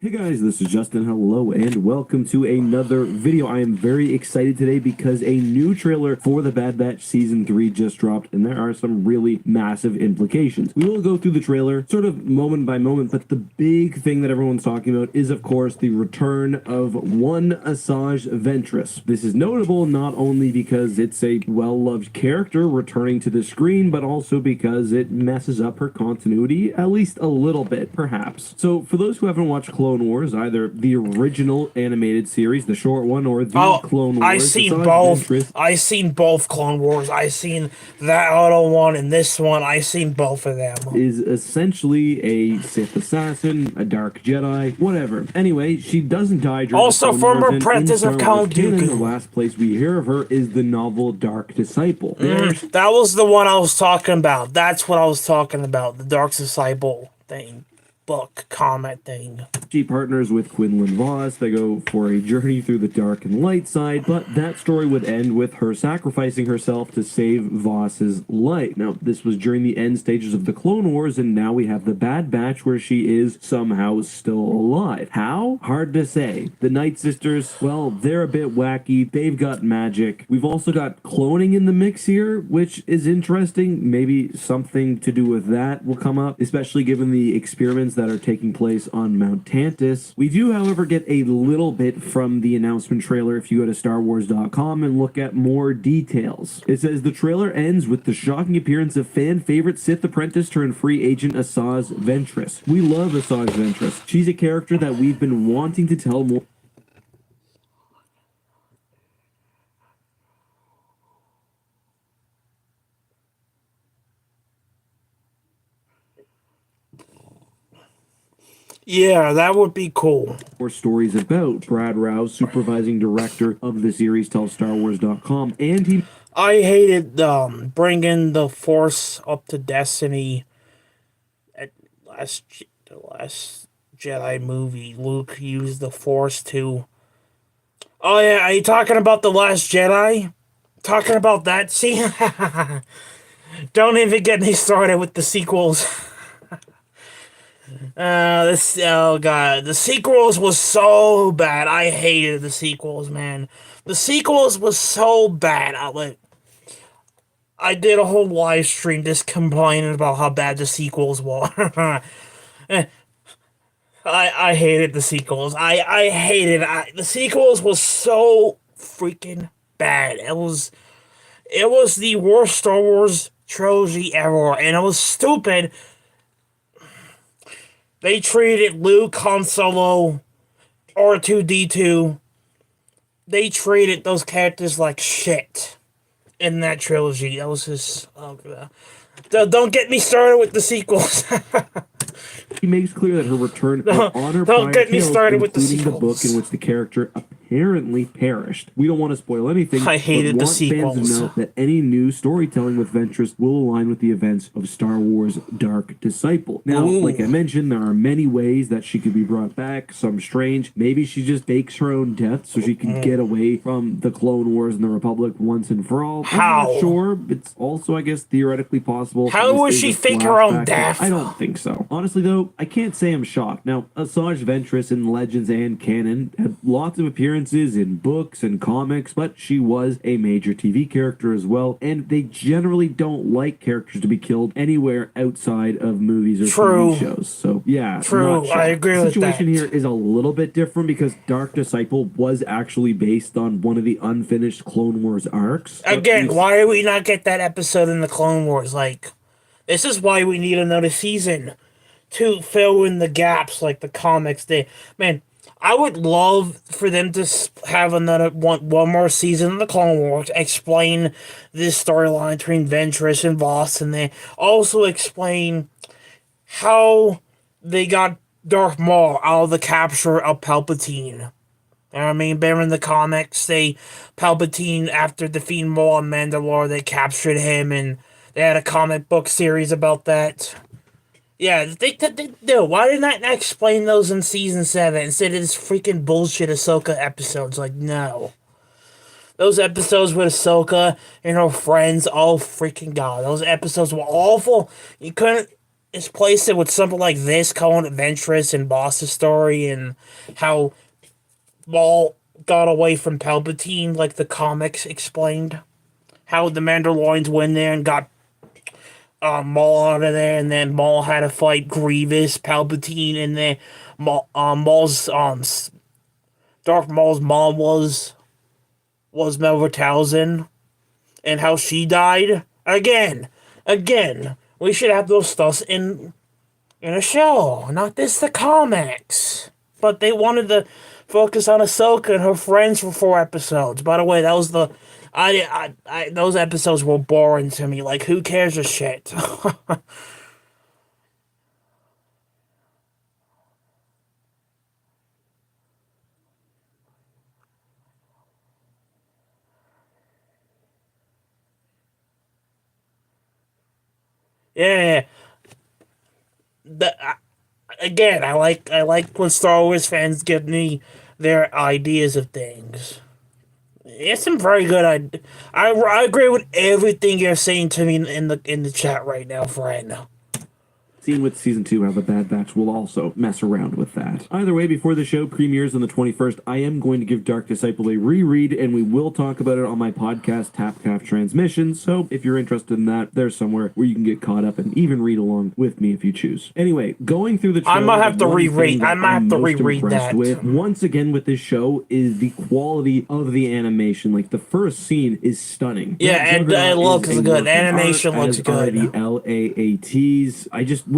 [SPEAKER 5] Hey guys, this is Justin. Hello and welcome to another video. I am very excited today because a new trailer for The Bad Batch Season 3 just dropped, and there are some really massive implications. We will go through the trailer sort of moment by moment, but the big thing that everyone's talking about is, of course, the return of one Asajj Ventress. This is notable not only because it's a well-loved character returning to the screen, but also because it messes up her continuity at least a little bit, perhaps. So for those who haven't watched Clone Wars, either the original animated series, the short one, or the Clone Wars.
[SPEAKER 1] I seen both. I seen both Clone Wars. I seen that auto one and this one. I seen both of them.
[SPEAKER 5] Is essentially a Sith assassin, a Dark Jedi, whatever. Anyway, she doesn't die during
[SPEAKER 1] also
[SPEAKER 5] the Clone
[SPEAKER 1] former
[SPEAKER 5] Wars,
[SPEAKER 1] apprentice of Count
[SPEAKER 5] canon,
[SPEAKER 1] Dooku.
[SPEAKER 5] the last place we hear of her is the novel Dark Disciple.
[SPEAKER 1] That was the one I was talking about. That's what I was talking about. The Dark Disciple thing. Book, comic thing.
[SPEAKER 5] She partners with Quinlan Voss. They go for a journey through the dark and light side, but that story would end with her sacrificing herself to save Voss's life. Now, this was during the end stages of the Clone Wars, and now we have the Bad Batch where she is somehow still alive. How? Hard to say. The Night Sisters, well, they're a bit wacky. They've got magic. We've also got cloning in the mix here, which is interesting. Maybe something to do with that will come up, especially given the experiments that are taking place on Mount Tantus. We do, however, get a little bit from the announcement trailer if you go to StarWars.com and look at more details. It says the trailer ends with the shocking appearance of fan favorite Sith apprentice turned free agent Asajj Ventress. We love Asajj Ventress. She's a character that we've been wanting to tell more.
[SPEAKER 1] Yeah, that would be cool.
[SPEAKER 5] More stories about. Brad Rouse, supervising director of the series, tells StarWars.com, and he...
[SPEAKER 1] I hated bringing the Force up to Destiny at the last Jedi movie. Luke used the Force to... Oh yeah, are you talking about The Last Jedi? Talking about that scene? Don't even get me started with the sequels. Oh god, the sequels was so bad. I hated the sequels, man. The sequels was so bad. I did a whole live stream just complaining about how bad the sequels were. I hated the sequels. I hated the sequels was so freaking bad. It was the worst Star Wars trilogy ever, and it was stupid. They treated Luke, Han Solo, R2-D2. They treated those characters like shit in that trilogy. That was just... Oh, God. Don't get me started with the sequels.
[SPEAKER 5] He makes clear that her return on her
[SPEAKER 1] don't get me
[SPEAKER 5] tales,
[SPEAKER 1] started with the
[SPEAKER 5] including the book
[SPEAKER 1] sequels.
[SPEAKER 5] in which the character apparently perished. We don't want to spoil anything.
[SPEAKER 1] I hated
[SPEAKER 5] but
[SPEAKER 1] the
[SPEAKER 5] want fans to
[SPEAKER 1] sequels.
[SPEAKER 5] know that any new storytelling with Ventress will align with the events of Star Wars Dark Disciple. Now,
[SPEAKER 1] Ooh.
[SPEAKER 5] like I mentioned, there are many ways that she could be brought back. Some strange. Maybe she just fakes her own death so she can get away from the Clone Wars and the Republic once and for all. I'm
[SPEAKER 1] How?
[SPEAKER 5] not sure. It's also, I guess, theoretically possible.
[SPEAKER 1] How
[SPEAKER 5] This
[SPEAKER 1] would
[SPEAKER 5] is
[SPEAKER 1] she
[SPEAKER 5] a
[SPEAKER 1] fake her own
[SPEAKER 5] flashback.
[SPEAKER 1] death?
[SPEAKER 5] I don't think so. Honestly, though, I can't say I'm shocked. Now, Asajj Ventress in Legends and canon had lots of appearances in books and comics, but she was a major TV character as well, and they generally don't like characters to be killed anywhere outside of movies or
[SPEAKER 1] True.
[SPEAKER 5] TV shows. So, yeah.
[SPEAKER 1] True,
[SPEAKER 5] not shocked.
[SPEAKER 1] I agree
[SPEAKER 5] The
[SPEAKER 1] with
[SPEAKER 5] situation
[SPEAKER 1] that.
[SPEAKER 5] here is a little bit different because Dark Disciple was actually based on one of the unfinished Clone Wars arcs.
[SPEAKER 1] Again, why did we not get that episode in the Clone Wars? Like, this is why we need another season to fill in the gaps, like the comics. Man, I would love for them to have another one more season of the Clone Wars, explain this storyline between Ventress and Voss, and they also explain how they got Darth Maul out of the capture of Palpatine. You know what I mean? Better in the comics, Palpatine, after defeating Maul on Mandalore, they captured him, and they had a comic book series about that. Yeah, they do. Why didn't I explain those in season 7 instead of this freaking bullshit Ahsoka episodes? Like, no. Those episodes with Ahsoka and her friends, oh freaking god. Those episodes were awful. You couldn't is placed it with something like this, Conan Adventurous and Boss's story, and how Maul got away from Palpatine, like the comics explained. How the Mandalorians went there and got Maul out of there, and then Maul had to fight Grievous, Palpatine, and then Maul's Darth Maul's mom was Melva Townsend, and how she died. Again, we should have those stuffs in a show, not this the comics. But they wanted to focus on Ahsoka and her friends for 4 episodes. By the way, that was the those episodes were boring to me. Like, who cares a shit? Yeah. Again, I like when Star Wars fans give me their ideas of things. It's some very good. I agree with everything you're saying to me in the chat right now, friend.
[SPEAKER 5] Seeing with season 2 how the Bad Batch will also mess around with that. Either way, before the show premieres on the 21st, I am going to give Dark Disciple a reread, and we will talk about it on my podcast, Tapcaf Transmissions. So if you're interested in that, there's somewhere where you can get caught up and even read along with me if you choose. Anyway, going through the show,
[SPEAKER 1] I might have to reread that.
[SPEAKER 5] Once again with this show is the quality of the animation. Like, the first scene is stunning.
[SPEAKER 1] Yeah, and it looks good. The animation looks good.
[SPEAKER 5] The LAATs.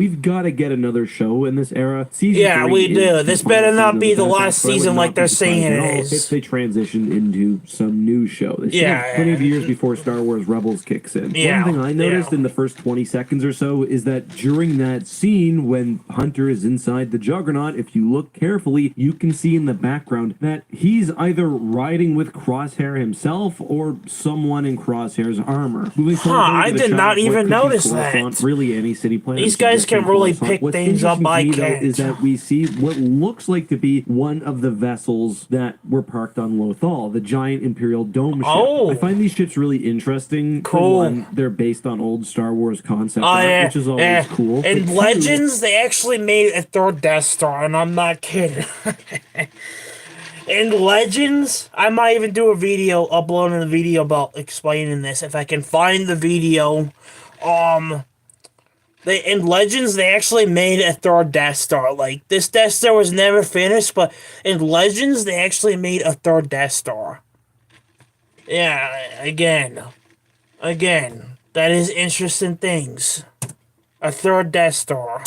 [SPEAKER 5] We've got to get another show in this era.
[SPEAKER 1] Yeah, we do. This better not be the last season like they're saying it is.
[SPEAKER 5] If they transition into some new show. There's plenty of years before Star Wars Rebels kicks in.
[SPEAKER 1] Yeah,
[SPEAKER 5] one thing I noticed in the first 20 seconds or so is that during that scene when Hunter is inside the Juggernaut, if you look carefully, you can see in the background that he's either riding with Crosshair himself or someone in Crosshair's armor.
[SPEAKER 1] I did not even notice that.
[SPEAKER 5] Really, any city planet.
[SPEAKER 1] These guys can really pick things up. I can't.
[SPEAKER 5] Is that we see what looks like to be one of the vessels that were parked on Lothal, the giant Imperial dome ship. I find these ships really interesting.
[SPEAKER 1] Cool.
[SPEAKER 5] One, they're based on old Star Wars concept art, which is always cool.
[SPEAKER 1] In Legends, they actually made a 3rd Death Star, and I'm not kidding. In Legends, I might even do a video, uploading a video about explaining this if I can find the video. In Legends, they actually made a 3rd Death Star. Like, this Death Star was never finished, but in Legends, they actually made a 3rd Death Star. Yeah, again, that is interesting things. A 3rd Death Star.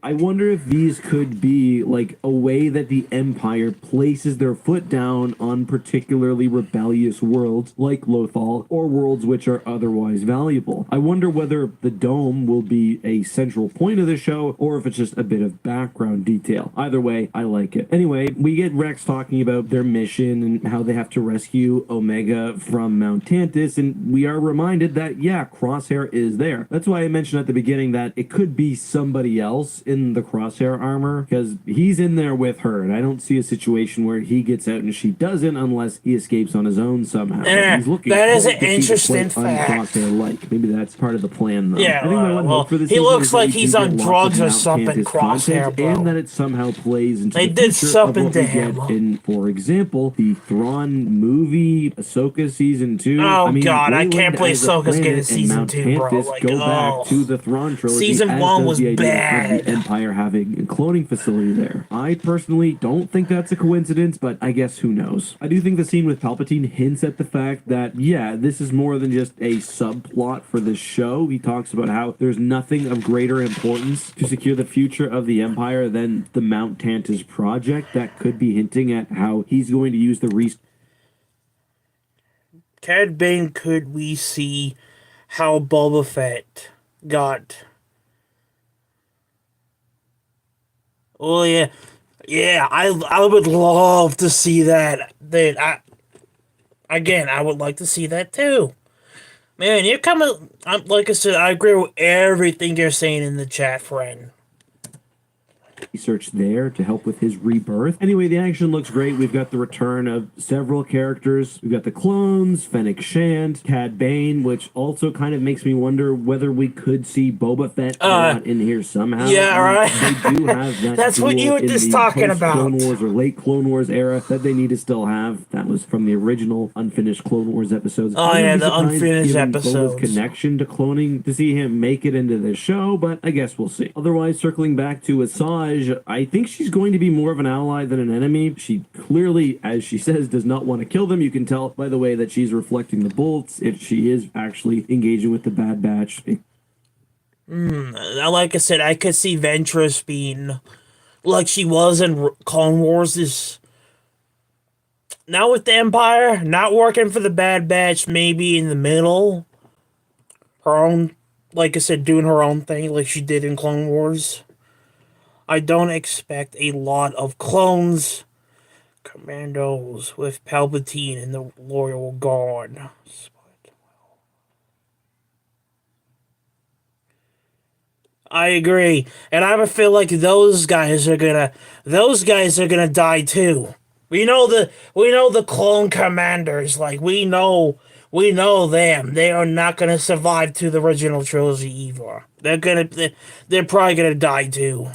[SPEAKER 5] I wonder if these could be like a way that the Empire places their foot down on particularly rebellious worlds like Lothal, or worlds which are otherwise valuable. I wonder whether the dome will be a central point of the show or if it's just a bit of background detail. Either way, I like it. Anyway, we get Rex talking about their mission and how they have to rescue Omega from Mount Tantus, and we are reminded that, yeah, Crosshair is there. That's why I mentioned at the beginning that it could be somebody else in the Crosshair armor, because he's in there with her, and I don't see a situation where he gets out and she doesn't unless he escapes on his own somehow. He's looking
[SPEAKER 1] that is an
[SPEAKER 5] to
[SPEAKER 1] interesting
[SPEAKER 5] fact. Crosshair-like. Maybe that's part of the plan, though.
[SPEAKER 1] Yeah,
[SPEAKER 5] I think my one hope for this
[SPEAKER 1] he looks
[SPEAKER 5] is
[SPEAKER 1] like
[SPEAKER 5] that
[SPEAKER 1] he's
[SPEAKER 5] we
[SPEAKER 1] on
[SPEAKER 5] do get
[SPEAKER 1] drugs or
[SPEAKER 5] lots of
[SPEAKER 1] something,
[SPEAKER 5] Mount Tantus
[SPEAKER 1] Crosshair,
[SPEAKER 5] content,
[SPEAKER 1] bro.
[SPEAKER 5] and that it somehow plays into
[SPEAKER 1] They
[SPEAKER 5] the
[SPEAKER 1] did
[SPEAKER 5] future
[SPEAKER 1] something
[SPEAKER 5] of
[SPEAKER 1] to
[SPEAKER 5] what we
[SPEAKER 1] him.
[SPEAKER 5] get in, for example, the Thrawn movie, Ahsoka Season 2.
[SPEAKER 1] Oh,
[SPEAKER 5] I mean,
[SPEAKER 1] God, I
[SPEAKER 5] Wayland
[SPEAKER 1] can't believe
[SPEAKER 5] as a
[SPEAKER 1] Ahsoka's
[SPEAKER 5] planet
[SPEAKER 1] getting
[SPEAKER 5] and
[SPEAKER 1] Season
[SPEAKER 5] Mount
[SPEAKER 1] 2, bro.
[SPEAKER 5] Tantus
[SPEAKER 1] Like,
[SPEAKER 5] go back to the Thrawn trilogy.
[SPEAKER 1] Season
[SPEAKER 5] as
[SPEAKER 1] 1
[SPEAKER 5] does
[SPEAKER 1] was
[SPEAKER 5] the idea
[SPEAKER 1] bad.
[SPEAKER 5] of the Empire having a cloning facility there. I personally don't think that's a coincidence, but I guess who knows. I do think the scene with Palpatine hints at the fact that, yeah, this is more than just a subplot for this show. He talks about how there's nothing of greater importance to secure the future of the Empire than the Mount Tantus project. That could be hinting at how he's going to use the
[SPEAKER 1] Cad Bane, could we see how Boba Fett got... Oh, yeah. Yeah, I would love to see that. I would like to see that too. Man, you're coming... like I said, I agree with everything you're saying in the chat, friend.
[SPEAKER 5] research there to help with his rebirth. Anyway, the action looks great. We've got the return of several characters. We've got the clones, Fennec Shand, Cad Bane, which also kind of makes me wonder whether we could see Boba Fett in here somehow.
[SPEAKER 1] Yeah, right.
[SPEAKER 5] They do have that.
[SPEAKER 1] That's what you were
[SPEAKER 5] duel in
[SPEAKER 1] just
[SPEAKER 5] the
[SPEAKER 1] talking
[SPEAKER 5] post
[SPEAKER 1] about.
[SPEAKER 5] Clone Wars or late Clone Wars era that they need to still have. That was from the original unfinished Clone Wars episodes.
[SPEAKER 1] Oh,
[SPEAKER 5] I wouldn't
[SPEAKER 1] yeah,
[SPEAKER 5] be
[SPEAKER 1] the
[SPEAKER 5] surprised,
[SPEAKER 1] unfinished
[SPEAKER 5] given Boba's
[SPEAKER 1] episodes.
[SPEAKER 5] connection to cloning, to see him make it into the show, but I guess we'll see. Otherwise, circling back to Asajj, I think she's going to be more of an ally than an enemy. She clearly, as she says, does not want to kill them. You can tell by the way that she's reflecting the bolts if she is actually engaging with the Bad Batch.
[SPEAKER 1] Like I said, I could see Ventress being like she was in Clone Wars. Is now with the Empire, not working for the Bad Batch, maybe in the middle. Her own, like I said, doing her own thing like she did in Clone Wars. I don't expect a lot of clones, commandos with Palpatine and the Loyal Guard. I agree, and I have a feel like those guys are gonna die too. We know the clone commanders. Like we know them. They are not gonna survive to the original trilogy either. They're probably gonna die too.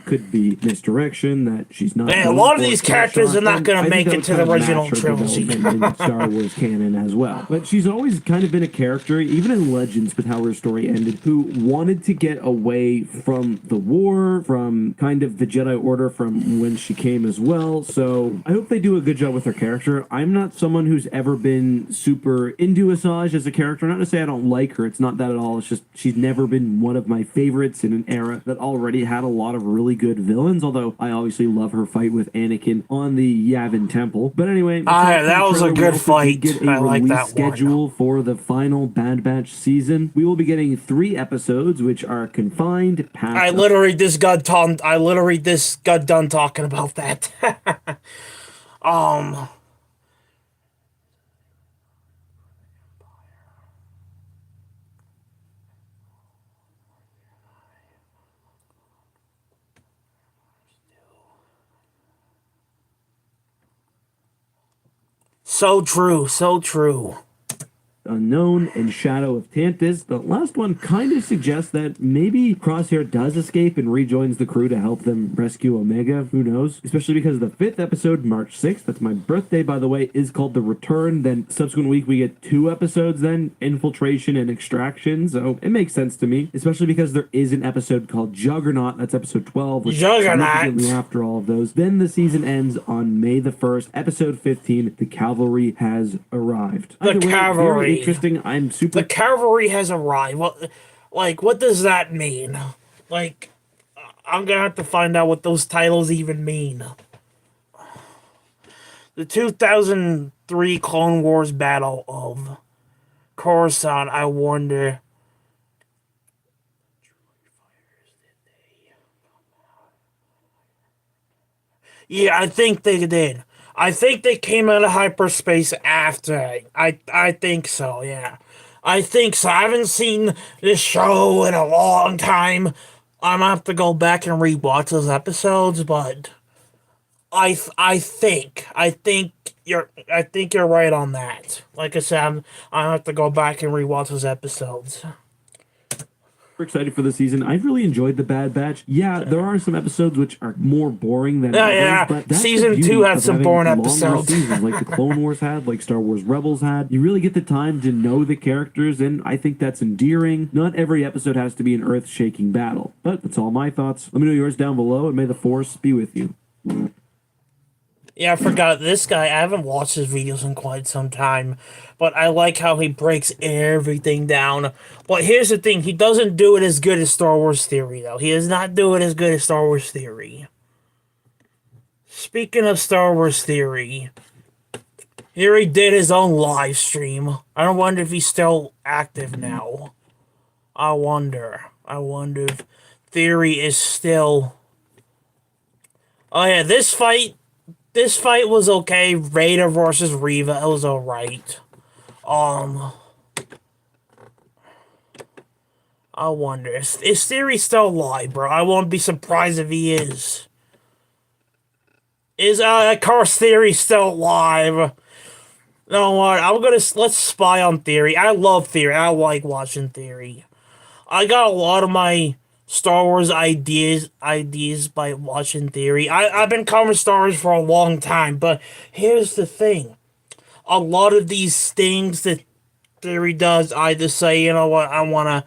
[SPEAKER 5] Could be misdirection that she's not.
[SPEAKER 1] Man, a lot of these characters are not going to make it to the original trilogy.
[SPEAKER 5] in Star Wars canon as well. But she's always kind of been a character, even in Legends, with how her story ended, who wanted to get away from the war, from kind of the Jedi Order, from when she came as well. So I hope they do a good job with her character. I'm not someone who's ever been super into Asajj as a character. Not to say I don't like her. It's not that at all. It's just she's never been one of my favorites in an era that already had a lot of really good villains, although I obviously love her fight with Anakin on the Yavin Temple. But anyway,
[SPEAKER 1] that was a good fight.
[SPEAKER 5] Get a
[SPEAKER 1] I like
[SPEAKER 5] release
[SPEAKER 1] that
[SPEAKER 5] schedule for the final Bad Batch season. We will be getting 3 episodes, which are confined past.
[SPEAKER 1] I literally just got done talking about that. So true, so true.
[SPEAKER 5] Unknown and Shadow of Tantus. The last one kind of suggests that maybe Crosshair does escape and rejoins the crew to help them rescue Omega. Who knows? Especially because the 5th episode, March 6th, that's my birthday, by the way, is called The Return. Then subsequent week, we get 2 episodes then, Infiltration and Extraction. So it makes sense to me, especially because there is an episode called Juggernaut. That's episode 12. Which significantly after all of those. Then the season ends on May the 1st, episode 15. The Cavalry has arrived.
[SPEAKER 1] The Cavalry.
[SPEAKER 5] Interesting. I'm super.
[SPEAKER 1] The Cavalry has arrived. What does that mean? Like, I'm gonna have to find out what those titles even mean. The 2003 Clone Wars Battle of Coruscant. I wonder. Yeah, I think they did. I think they came out of hyperspace after. I think so, yeah. I think so. I haven't seen this show in a long time. I'm gonna have to go back and rewatch those episodes, but I think you're right on that. Like I said, I'm gonna have to go back and rewatch those episodes.
[SPEAKER 5] We're excited for the season. I've really enjoyed the Bad Batch. Yeah, there are some episodes which are more boring than others,
[SPEAKER 1] yeah.
[SPEAKER 5] but that's
[SPEAKER 1] Season
[SPEAKER 5] the beauty
[SPEAKER 1] 2 had
[SPEAKER 5] of
[SPEAKER 1] some
[SPEAKER 5] having
[SPEAKER 1] boring
[SPEAKER 5] longer
[SPEAKER 1] episodes.
[SPEAKER 5] seasons, like the Clone Wars had, like Star Wars Rebels had. You really get the time to know the characters, and I think that's endearing. Not every episode has to be an earth-shaking battle, but that's all my thoughts. Let me know yours down below, and may the Force be with you.
[SPEAKER 1] Yeah, I forgot this guy. I haven't watched his videos in quite some time, but I like how he breaks everything down. But here's the thing, he doesn't do it as good as Star Wars Theory, though. He does not do it as good as Star Wars Theory. Speaking of Star Wars Theory, here he did his own live stream. I wonder if he's still active now. I wonder if Theory is still... Oh yeah, this fight was okay. Vader versus Reva, it was alright. I wonder, is Theory still alive, bro? I won't be surprised if he is. Is Cars Theory still alive? You know what? Let's spy on Theory. I love Theory. I like watching Theory. I got a lot of my Star Wars ideas by watching Theory. I've been covering Star Wars for a long time, but here's the thing. A lot of these things that Theory does, I just say, you know what, I wanna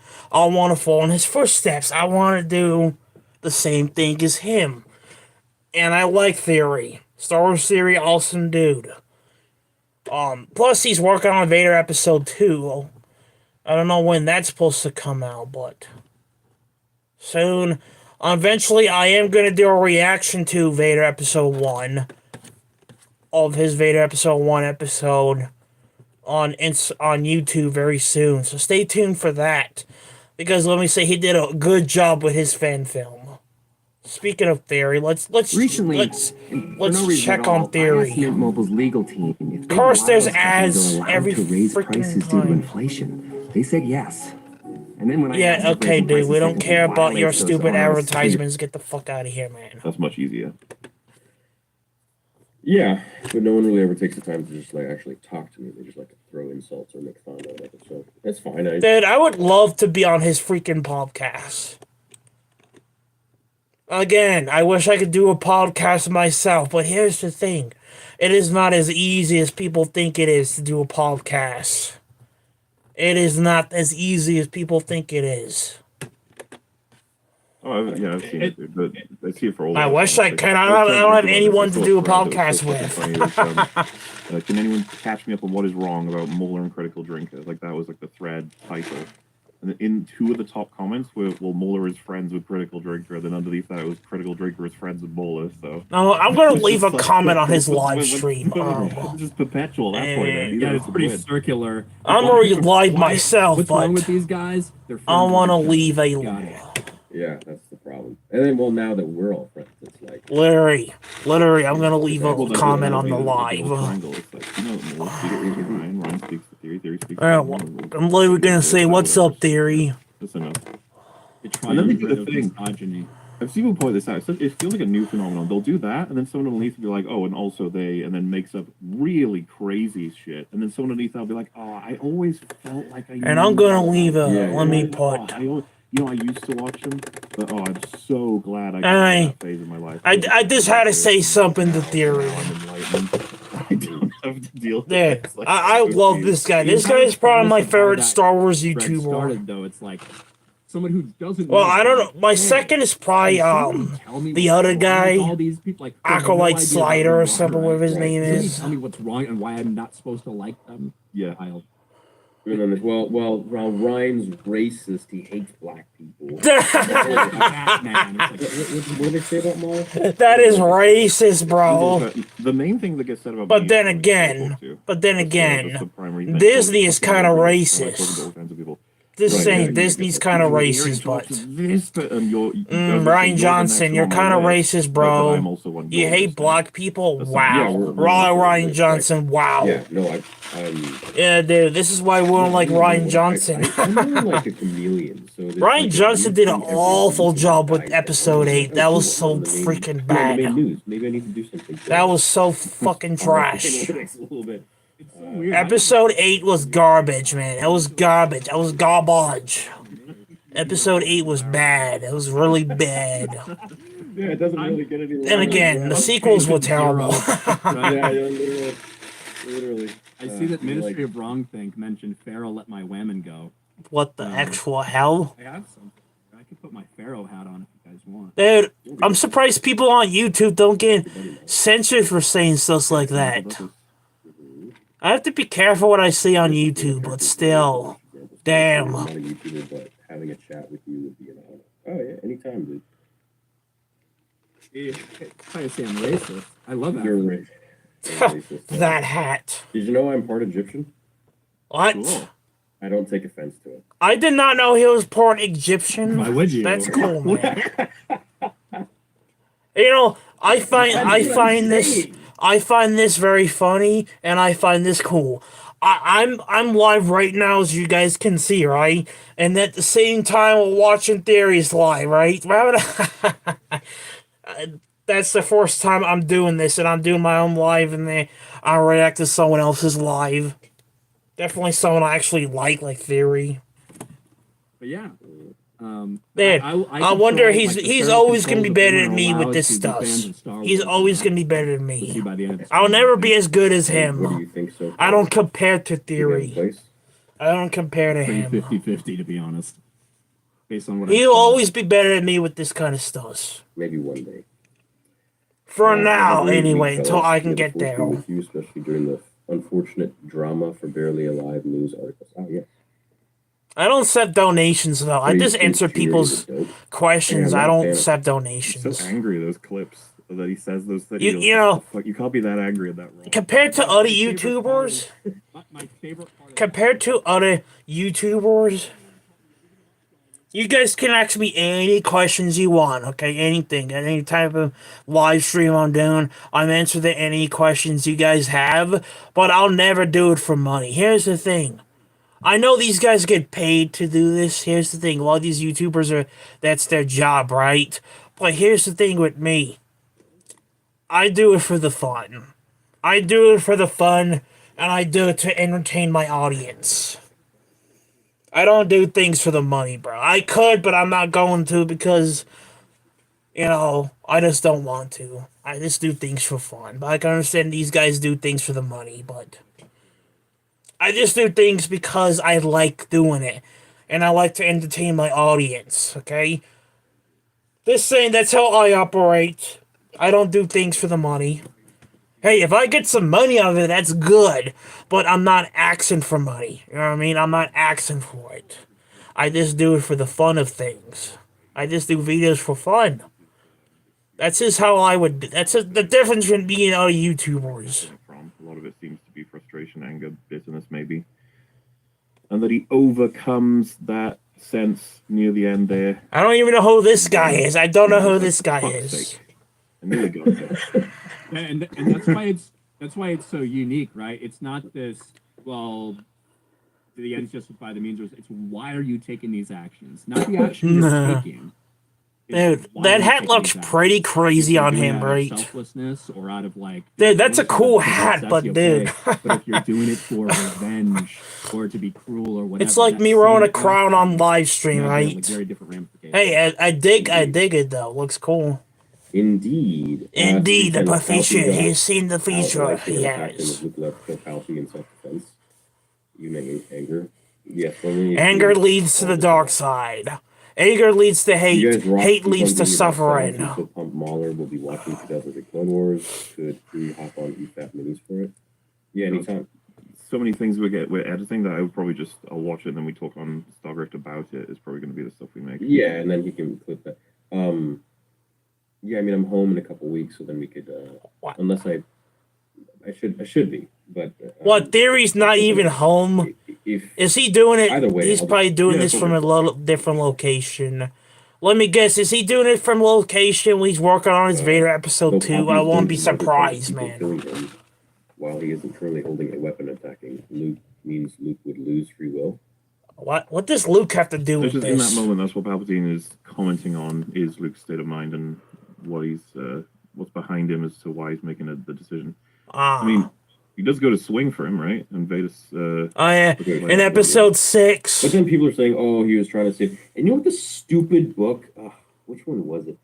[SPEAKER 1] follow in his footsteps. I wanna do the same thing as him. And I like Theory. Star Wars Theory, awesome dude. Plus he's working on Vader Episode 2. I don't know when that's supposed to come out, but soon. Eventually, I am going to do a reaction to Vader Episode 1. Of his Vader Episode 1 episode on YouTube very soon. So stay tuned for that. Because let me say, he did a good job with his fan film. Speaking of Theory, let's
[SPEAKER 6] Recently,
[SPEAKER 1] check on Theory.
[SPEAKER 6] Mint Mobile's legal team. If
[SPEAKER 1] Of course, there's
[SPEAKER 6] ads
[SPEAKER 1] ads every
[SPEAKER 6] to raise
[SPEAKER 1] freaking
[SPEAKER 6] prices due to
[SPEAKER 1] time.
[SPEAKER 6] inflation. They said yes. And then when I asked
[SPEAKER 1] Yeah,
[SPEAKER 6] if
[SPEAKER 1] okay,
[SPEAKER 6] raising
[SPEAKER 1] dude. We
[SPEAKER 6] prices
[SPEAKER 1] don't care about
[SPEAKER 6] violates
[SPEAKER 1] your
[SPEAKER 6] those
[SPEAKER 1] stupid
[SPEAKER 6] onerous-
[SPEAKER 1] advertisements. Get the fuck out of here, man.
[SPEAKER 7] That's much easier.
[SPEAKER 8] Yeah, but no one really ever takes the time to just like actually talk to me. They just like throw insults or make fun of it. So that's fine.
[SPEAKER 1] Dude, I would love to be on his freaking podcast. Again, I wish I could do a podcast myself, but here's the thing. It is not as easy as people think it is to do a podcast. It is not as easy as people think it is.
[SPEAKER 7] Oh, yeah, I've seen it, but I see it for all.
[SPEAKER 1] I wish I could. I don't have anyone to do a podcast with.
[SPEAKER 7] Can anyone catch me up on what is wrong about Mueller and Critical Drinker? Like, that was like the thread title. And in two of the top comments were, well, Mueller is friends with Critical Drinker, and then underneath that it was Critical Drinker is friends with Mueller, so...
[SPEAKER 1] No, I'm going to
[SPEAKER 7] It's
[SPEAKER 1] leave a
[SPEAKER 7] just like-
[SPEAKER 1] comment on his live stream.
[SPEAKER 7] It's just perpetual at that point. Man.
[SPEAKER 5] Yeah, it's pretty
[SPEAKER 7] weird.
[SPEAKER 5] circular.
[SPEAKER 1] I'm already live myself,
[SPEAKER 5] What's wrong with
[SPEAKER 1] but
[SPEAKER 5] these guys? They're
[SPEAKER 1] I
[SPEAKER 5] friends
[SPEAKER 1] want to
[SPEAKER 5] with each other.
[SPEAKER 1] leave a...
[SPEAKER 5] Got it.
[SPEAKER 8] Yeah, that's the problem. And then, well, now that we're all friends, it's like
[SPEAKER 1] Literally, I'm going to leave
[SPEAKER 7] Well,
[SPEAKER 1] a
[SPEAKER 7] that's
[SPEAKER 1] comment
[SPEAKER 7] what
[SPEAKER 1] on the
[SPEAKER 7] I mean,
[SPEAKER 1] live.
[SPEAKER 7] triangle. It's like, you know, Mueller speaks to Ryan speaks to Theory speaks to
[SPEAKER 1] Alright, well, I'm literally going to say, what's up, Theory?
[SPEAKER 7] That's enough.
[SPEAKER 5] They
[SPEAKER 7] And then they do
[SPEAKER 5] triangle
[SPEAKER 7] the thing.
[SPEAKER 5] misogyny.
[SPEAKER 7] I've seen people point this out. It feels like a new phenomenon. They'll do that, and then someone underneath will be like, "Oh, and also they," and then makes up really crazy shit. And then someone underneath will be like, "Oh, I always felt like I."
[SPEAKER 1] And I'm going to leave a...
[SPEAKER 8] Yeah,
[SPEAKER 1] let me
[SPEAKER 7] Oh,
[SPEAKER 1] put...
[SPEAKER 7] I used to watch them, but I'm so glad I got
[SPEAKER 1] Aye.
[SPEAKER 7] that phase in my life.
[SPEAKER 1] I just had to say something to Theory.
[SPEAKER 7] I don't have to deal with
[SPEAKER 1] There,
[SPEAKER 7] it. It's like-
[SPEAKER 1] I love this guy. This guy is probably my favorite Star Wars
[SPEAKER 5] Thread
[SPEAKER 1] YouTuber.
[SPEAKER 5] started, though, it's like someone who doesn't.
[SPEAKER 1] Well,
[SPEAKER 5] know
[SPEAKER 1] I don't know. My
[SPEAKER 5] hey,
[SPEAKER 1] second is probably
[SPEAKER 5] can tell me
[SPEAKER 1] the
[SPEAKER 5] what's
[SPEAKER 1] other
[SPEAKER 5] wrong with
[SPEAKER 1] guy,
[SPEAKER 5] all these people, like, they have
[SPEAKER 1] Acolyte
[SPEAKER 5] idea
[SPEAKER 1] Slider
[SPEAKER 5] what
[SPEAKER 1] or
[SPEAKER 5] they
[SPEAKER 1] something,
[SPEAKER 5] want,
[SPEAKER 1] whatever his
[SPEAKER 5] right?
[SPEAKER 1] name
[SPEAKER 5] Can you
[SPEAKER 1] is.
[SPEAKER 5] tell me what's wrong and why I'm not supposed to like them.
[SPEAKER 7] Yeah.
[SPEAKER 5] I'll
[SPEAKER 8] and then, well, Ryan's racist. He hates black people.
[SPEAKER 5] Batman. It's like,
[SPEAKER 8] What did they say about Maul?
[SPEAKER 1] That is racist, bro.
[SPEAKER 7] The main thing that gets said about
[SPEAKER 1] But
[SPEAKER 7] me
[SPEAKER 1] then
[SPEAKER 7] is
[SPEAKER 1] again,
[SPEAKER 7] that's the
[SPEAKER 1] but then
[SPEAKER 7] primary
[SPEAKER 1] again,
[SPEAKER 7] thing.
[SPEAKER 1] Disney is
[SPEAKER 7] Talking
[SPEAKER 1] kinda
[SPEAKER 7] about
[SPEAKER 1] racist.
[SPEAKER 7] talking to all kinds of people.
[SPEAKER 1] Just
[SPEAKER 8] Right,
[SPEAKER 1] saying,
[SPEAKER 8] yeah,
[SPEAKER 1] Disney's kind of
[SPEAKER 7] You're in
[SPEAKER 1] racist,
[SPEAKER 7] charge
[SPEAKER 1] but
[SPEAKER 7] of this, but, you're
[SPEAKER 1] Ryan Johnson, you're kind of racist, bro. You hate black people?
[SPEAKER 7] That's
[SPEAKER 1] Wow. Ryan Johnson, wow.
[SPEAKER 8] Yeah, no, I'm
[SPEAKER 1] Yeah, dude, this is why we don't like Ryan Johnson.
[SPEAKER 8] I'm more like a chameleon. So there's
[SPEAKER 1] Ryan
[SPEAKER 8] like a
[SPEAKER 1] Johnson
[SPEAKER 8] new
[SPEAKER 1] did an
[SPEAKER 8] thing every
[SPEAKER 1] awful
[SPEAKER 8] season
[SPEAKER 1] job
[SPEAKER 8] that
[SPEAKER 1] with
[SPEAKER 8] I-
[SPEAKER 1] episode 8. That was so
[SPEAKER 8] on the main-
[SPEAKER 1] freaking
[SPEAKER 8] yeah, the main
[SPEAKER 1] bad.
[SPEAKER 8] news. Maybe I need to do something.
[SPEAKER 1] That was so fucking trash.
[SPEAKER 8] Analytics a little bit.
[SPEAKER 5] it's so weird.
[SPEAKER 1] Episode 8 was garbage, man. It was garbage. That was garbage. Episode 8 was bad. It was really bad.
[SPEAKER 8] Yeah, it doesn't really get any.
[SPEAKER 1] Then again, the sequels were terrible.
[SPEAKER 8] Yeah, literally.
[SPEAKER 5] I see that
[SPEAKER 8] I feel
[SPEAKER 5] Ministry
[SPEAKER 8] like-
[SPEAKER 5] of Wrongthink mentioned Pharaoh let my women go.
[SPEAKER 1] What the actual hell?
[SPEAKER 5] I have something. I could put my Pharaoh hat on if you guys want.
[SPEAKER 1] Dude, I'm surprised people on YouTube don't get censored for saying stuff like that. I have to be careful what I say on YouTube, but still. Damn.
[SPEAKER 8] I'm not a YouTuber, but having a chat with you would be an honor. Oh yeah, anytime, dude.
[SPEAKER 5] You're trying to say I'm racist. I love that.
[SPEAKER 8] You're racist.
[SPEAKER 1] That hat.
[SPEAKER 8] Did you know I'm part Egyptian?
[SPEAKER 1] What?
[SPEAKER 7] Cool.
[SPEAKER 8] I don't take offense to it.
[SPEAKER 1] I did not know he was part Egyptian.
[SPEAKER 5] Why would you?
[SPEAKER 1] That's cool, man. You know, I find this very funny, and I find this cool. I'm live right now, as you guys can see, right? And at the same time, we're watching Theories live, right? That's the first time I'm doing this, and I'm doing my own live, and then I react to someone else's live. Definitely someone I actually like Theory.
[SPEAKER 5] But yeah.
[SPEAKER 1] Man, I wonder he's always gonna be better than me with this stuff. He's always gonna be better than me. I'll never be as good as
[SPEAKER 8] What do
[SPEAKER 1] him.
[SPEAKER 8] you think so far?
[SPEAKER 1] I don't compare to
[SPEAKER 8] You got a
[SPEAKER 1] Theory.
[SPEAKER 8] place?
[SPEAKER 1] I don't compare to
[SPEAKER 5] Pretty
[SPEAKER 1] him.
[SPEAKER 5] 50-50, to be honest. Based on what
[SPEAKER 1] He'll always be better than me with this kind of stuff.
[SPEAKER 8] Maybe one day.
[SPEAKER 1] For
[SPEAKER 8] Have a
[SPEAKER 1] now,
[SPEAKER 8] great
[SPEAKER 1] anyway,
[SPEAKER 8] week,
[SPEAKER 1] until
[SPEAKER 8] fellas.
[SPEAKER 1] I can
[SPEAKER 8] We
[SPEAKER 1] get
[SPEAKER 8] have a
[SPEAKER 1] there.
[SPEAKER 8] fortune with you, especially during the unfortunate drama for Barely Alive news articles. Oh, yeah.
[SPEAKER 1] I don't accept donations, though. I
[SPEAKER 8] What do you
[SPEAKER 1] just
[SPEAKER 8] think
[SPEAKER 1] answer
[SPEAKER 8] Fury
[SPEAKER 1] people's
[SPEAKER 8] is dope?
[SPEAKER 1] questions.
[SPEAKER 8] Yeah, I'm
[SPEAKER 1] I
[SPEAKER 8] not a
[SPEAKER 1] don't
[SPEAKER 8] fan.
[SPEAKER 1] accept
[SPEAKER 7] So
[SPEAKER 1] donations.
[SPEAKER 7] angry those clips that he says those things.
[SPEAKER 1] You know-
[SPEAKER 7] Fuck, you can't be that angry at that wrong.
[SPEAKER 1] Compared to other YouTubers,
[SPEAKER 5] My favorite part of
[SPEAKER 1] compared to other YouTubers, you guys can ask me any questions you want, okay? Anything, any type of live stream I'm doing, I'm answering any questions you guys have, but I'll never do it for money. Here's the thing. I know these guys get paid to do this. Here's the thing. A lot of these YouTubers that's their job, right? But here's the thing with me. I do it for the fun. I do it for the fun, and I do it to entertain my audience. I don't do things for the money, bro. I could, but I'm not going to because, I just don't want to. I just do things for fun. But I can understand these guys do things for the money, but I just do things because I like doing it. And I like to entertain my audience, okay? Just saying, that's how I operate. I don't do things for the money. Hey, if I get some money out of it, that's good. But I'm not asking for money. You know what I mean? I'm not asking for it. I just do it for the fun of things. I just do videos for fun. That's just how I would... That's the difference between me and other YouTubers.
[SPEAKER 7] From a lot of it seems to be frustration, anger, bitterness, maybe, and that he overcomes that sense near the end there.
[SPEAKER 1] I don't even know who this guy is. I don't know who this guy
[SPEAKER 7] Fuck's
[SPEAKER 1] is.
[SPEAKER 7] sake. I nearly got there.
[SPEAKER 5] and that's why it's so unique, right? It's not this, well, the ends justify the means. It's why are you taking these actions? Not the action you're taking. It's
[SPEAKER 1] Dude,
[SPEAKER 5] why
[SPEAKER 1] that
[SPEAKER 5] you're
[SPEAKER 1] hat
[SPEAKER 5] taking
[SPEAKER 1] looks
[SPEAKER 5] these actions.
[SPEAKER 1] pretty crazy
[SPEAKER 5] If
[SPEAKER 1] on
[SPEAKER 5] you're doing
[SPEAKER 1] him,
[SPEAKER 5] it out of
[SPEAKER 1] right?
[SPEAKER 5] Selflessness or out of like,
[SPEAKER 1] Dude, that's a
[SPEAKER 5] doing
[SPEAKER 1] cool
[SPEAKER 5] something
[SPEAKER 1] hat,
[SPEAKER 5] that's
[SPEAKER 1] but
[SPEAKER 5] okay.
[SPEAKER 1] dude.
[SPEAKER 5] But if you're doing it for revenge or to be cruel or whatever,
[SPEAKER 1] It's like
[SPEAKER 5] that
[SPEAKER 1] me wearing a
[SPEAKER 5] same
[SPEAKER 1] crown on
[SPEAKER 5] action
[SPEAKER 1] live stream,
[SPEAKER 5] can have, like,
[SPEAKER 1] right?
[SPEAKER 5] very different ramifications.
[SPEAKER 1] Hey, I dig it though. Looks cool.
[SPEAKER 8] Indeed.
[SPEAKER 1] Indeed, the
[SPEAKER 8] Lieutenant
[SPEAKER 1] feature.
[SPEAKER 8] Palpy got
[SPEAKER 1] He's seen the feature.
[SPEAKER 8] outright
[SPEAKER 1] He
[SPEAKER 8] attacked him
[SPEAKER 1] has.
[SPEAKER 8] with Luke left for Palpy in self-defense. You name anger. Yes, only
[SPEAKER 1] Anger leads to the dark side. Anger leads to
[SPEAKER 8] You
[SPEAKER 1] hate.
[SPEAKER 8] guys rock
[SPEAKER 1] Hate
[SPEAKER 8] Keep on
[SPEAKER 1] leads to
[SPEAKER 8] doing your best selves.
[SPEAKER 1] suffering.
[SPEAKER 8] So Pump Mahler will be watching 2008 Clone Wars. Could we hop on EFAP minis for it? Yeah, anytime.
[SPEAKER 7] So many things we're editing that I would probably I'll watch it and then we talk on Stargrift about it. Is probably going to be the stuff we make.
[SPEAKER 8] Yeah, and then he can clip that. Yeah, I mean, I'm home in a couple weeks, so then we could.
[SPEAKER 1] What?
[SPEAKER 8] Unless I should be, but.
[SPEAKER 1] What, Theory's not even home?
[SPEAKER 8] If
[SPEAKER 1] Is he doing it?
[SPEAKER 8] Either way,
[SPEAKER 1] He's
[SPEAKER 8] I'll-
[SPEAKER 1] probably doing
[SPEAKER 7] yeah,
[SPEAKER 1] this from
[SPEAKER 7] probably.
[SPEAKER 1] a different location. Let me guess. Is he doing it from location when he's working on his Vader episode 2? I won't be surprised, man.
[SPEAKER 8] While he isn't currently holding a weapon attacking Luke, means Luke would lose free will.
[SPEAKER 1] What does Luke have to do
[SPEAKER 7] It's
[SPEAKER 1] with
[SPEAKER 7] just in that
[SPEAKER 1] this?
[SPEAKER 7] moment, that's what Palpatine is commenting on, is Luke's state of mind and what he's what's behind him as to why he's making the decision. I mean, he does go to swing for him, right? And Vader's
[SPEAKER 1] Oh yeah,
[SPEAKER 8] Okay,
[SPEAKER 1] in episode 6.
[SPEAKER 8] But then people are saying, "Oh, he was trying to save." And you know what? The stupid book. Which one was it?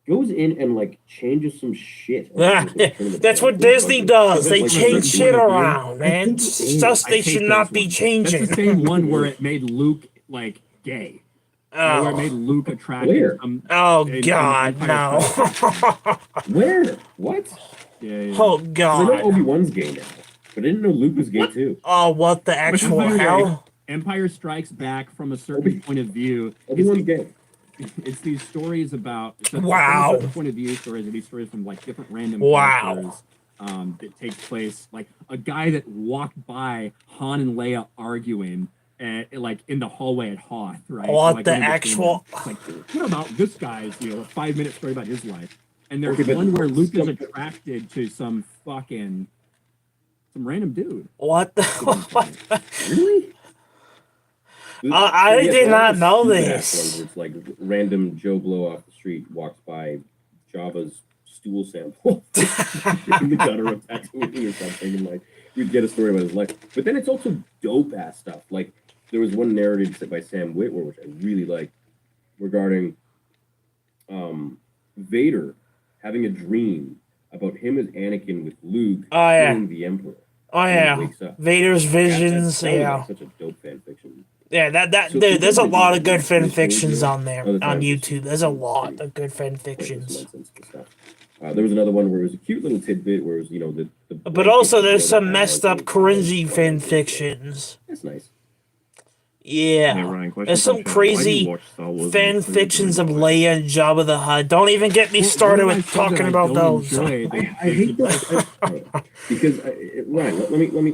[SPEAKER 8] Goes in and like changes some shit.
[SPEAKER 1] That's what Disney does. They change shit around, man. Stuff they should not be
[SPEAKER 5] That's
[SPEAKER 1] changing.
[SPEAKER 5] the same one where it made Luke like gay. Where it made Luke attractive.
[SPEAKER 8] Where?
[SPEAKER 1] Oh
[SPEAKER 5] in
[SPEAKER 1] God,
[SPEAKER 5] Empire
[SPEAKER 1] no!
[SPEAKER 8] Where? What?
[SPEAKER 5] Yeah.
[SPEAKER 1] Oh
[SPEAKER 8] I know
[SPEAKER 1] God!
[SPEAKER 8] Obi-Wan's gay now, but I didn't know Luke was gay too.
[SPEAKER 1] Oh, what the actual
[SPEAKER 5] Empire,
[SPEAKER 1] hell?
[SPEAKER 5] Empire Strikes Back from a certain point of view.
[SPEAKER 8] Obi-Wan's gay.
[SPEAKER 5] It's these stories about
[SPEAKER 1] Wow.
[SPEAKER 5] From a certain point of view stories are these stories from like different random
[SPEAKER 1] Wow.
[SPEAKER 5] characters that take place, like a guy that walked by Han and Leia arguing like in the hallway at Hoth, right?
[SPEAKER 1] What
[SPEAKER 5] like,
[SPEAKER 1] the
[SPEAKER 5] in between
[SPEAKER 1] actual-
[SPEAKER 5] them. It's like, what about this guy's a 5-minute story about his life? And there's
[SPEAKER 8] Okay, but
[SPEAKER 5] one where Luke is
[SPEAKER 8] some-
[SPEAKER 5] attracted to some fucking Some random dude.
[SPEAKER 1] What the? What the?
[SPEAKER 8] Really?
[SPEAKER 1] I
[SPEAKER 8] Yeah,
[SPEAKER 1] did
[SPEAKER 8] so
[SPEAKER 1] not
[SPEAKER 8] the
[SPEAKER 1] know
[SPEAKER 8] stupid-ass
[SPEAKER 1] this.
[SPEAKER 8] ones where it's like random Joe Blow off the street walks by Java's stool sample in the gutter of Tatooine or something, and like you'd get a story about his life. But then it's also dope ass stuff. Like there was one narrated by Sam Witwer, which I really liked, regarding Vader having a dream about him as Anakin with Luke
[SPEAKER 1] Oh, yeah.
[SPEAKER 8] killing the Emperor.
[SPEAKER 1] Oh
[SPEAKER 8] when he
[SPEAKER 1] yeah,
[SPEAKER 8] wakes up.
[SPEAKER 1] Vader's visions.
[SPEAKER 8] That was
[SPEAKER 1] Yeah,
[SPEAKER 8] like such a dope fan fiction.
[SPEAKER 1] yeah. That
[SPEAKER 8] So
[SPEAKER 1] dude, there's a
[SPEAKER 8] people
[SPEAKER 1] lot
[SPEAKER 8] do
[SPEAKER 1] of good
[SPEAKER 8] this
[SPEAKER 1] fan
[SPEAKER 8] whole
[SPEAKER 1] fictions
[SPEAKER 8] deal
[SPEAKER 1] on there
[SPEAKER 8] other
[SPEAKER 1] on
[SPEAKER 8] times it's
[SPEAKER 1] YouTube.
[SPEAKER 8] just
[SPEAKER 1] There's a
[SPEAKER 8] pretty
[SPEAKER 1] lot of good fan
[SPEAKER 8] pointless,
[SPEAKER 1] fictions.
[SPEAKER 8] nonsensical stuff. There was another one where it was a cute little tidbit where it was, you know, the
[SPEAKER 1] But also, there's
[SPEAKER 8] Yoda
[SPEAKER 1] some
[SPEAKER 8] has
[SPEAKER 1] messed up,
[SPEAKER 8] a
[SPEAKER 1] cringy
[SPEAKER 8] vibe,
[SPEAKER 1] fan
[SPEAKER 8] so
[SPEAKER 1] fictions.
[SPEAKER 8] That's nice.
[SPEAKER 7] Yeah,
[SPEAKER 1] Yeah,
[SPEAKER 7] Ryan, question
[SPEAKER 1] there's
[SPEAKER 7] from
[SPEAKER 1] some
[SPEAKER 7] Chad. Why do you
[SPEAKER 1] crazy
[SPEAKER 7] watch Star Wars and
[SPEAKER 1] fan
[SPEAKER 7] you clearly
[SPEAKER 1] fictions
[SPEAKER 7] don't
[SPEAKER 1] of
[SPEAKER 7] enjoy it?
[SPEAKER 1] Leia and Jabba the Hutt. Don't even get me started
[SPEAKER 5] What
[SPEAKER 1] with
[SPEAKER 5] have I said that
[SPEAKER 1] talking
[SPEAKER 5] I
[SPEAKER 1] about
[SPEAKER 5] don't
[SPEAKER 1] those.
[SPEAKER 5] enjoy?
[SPEAKER 8] I hate those because Ryan,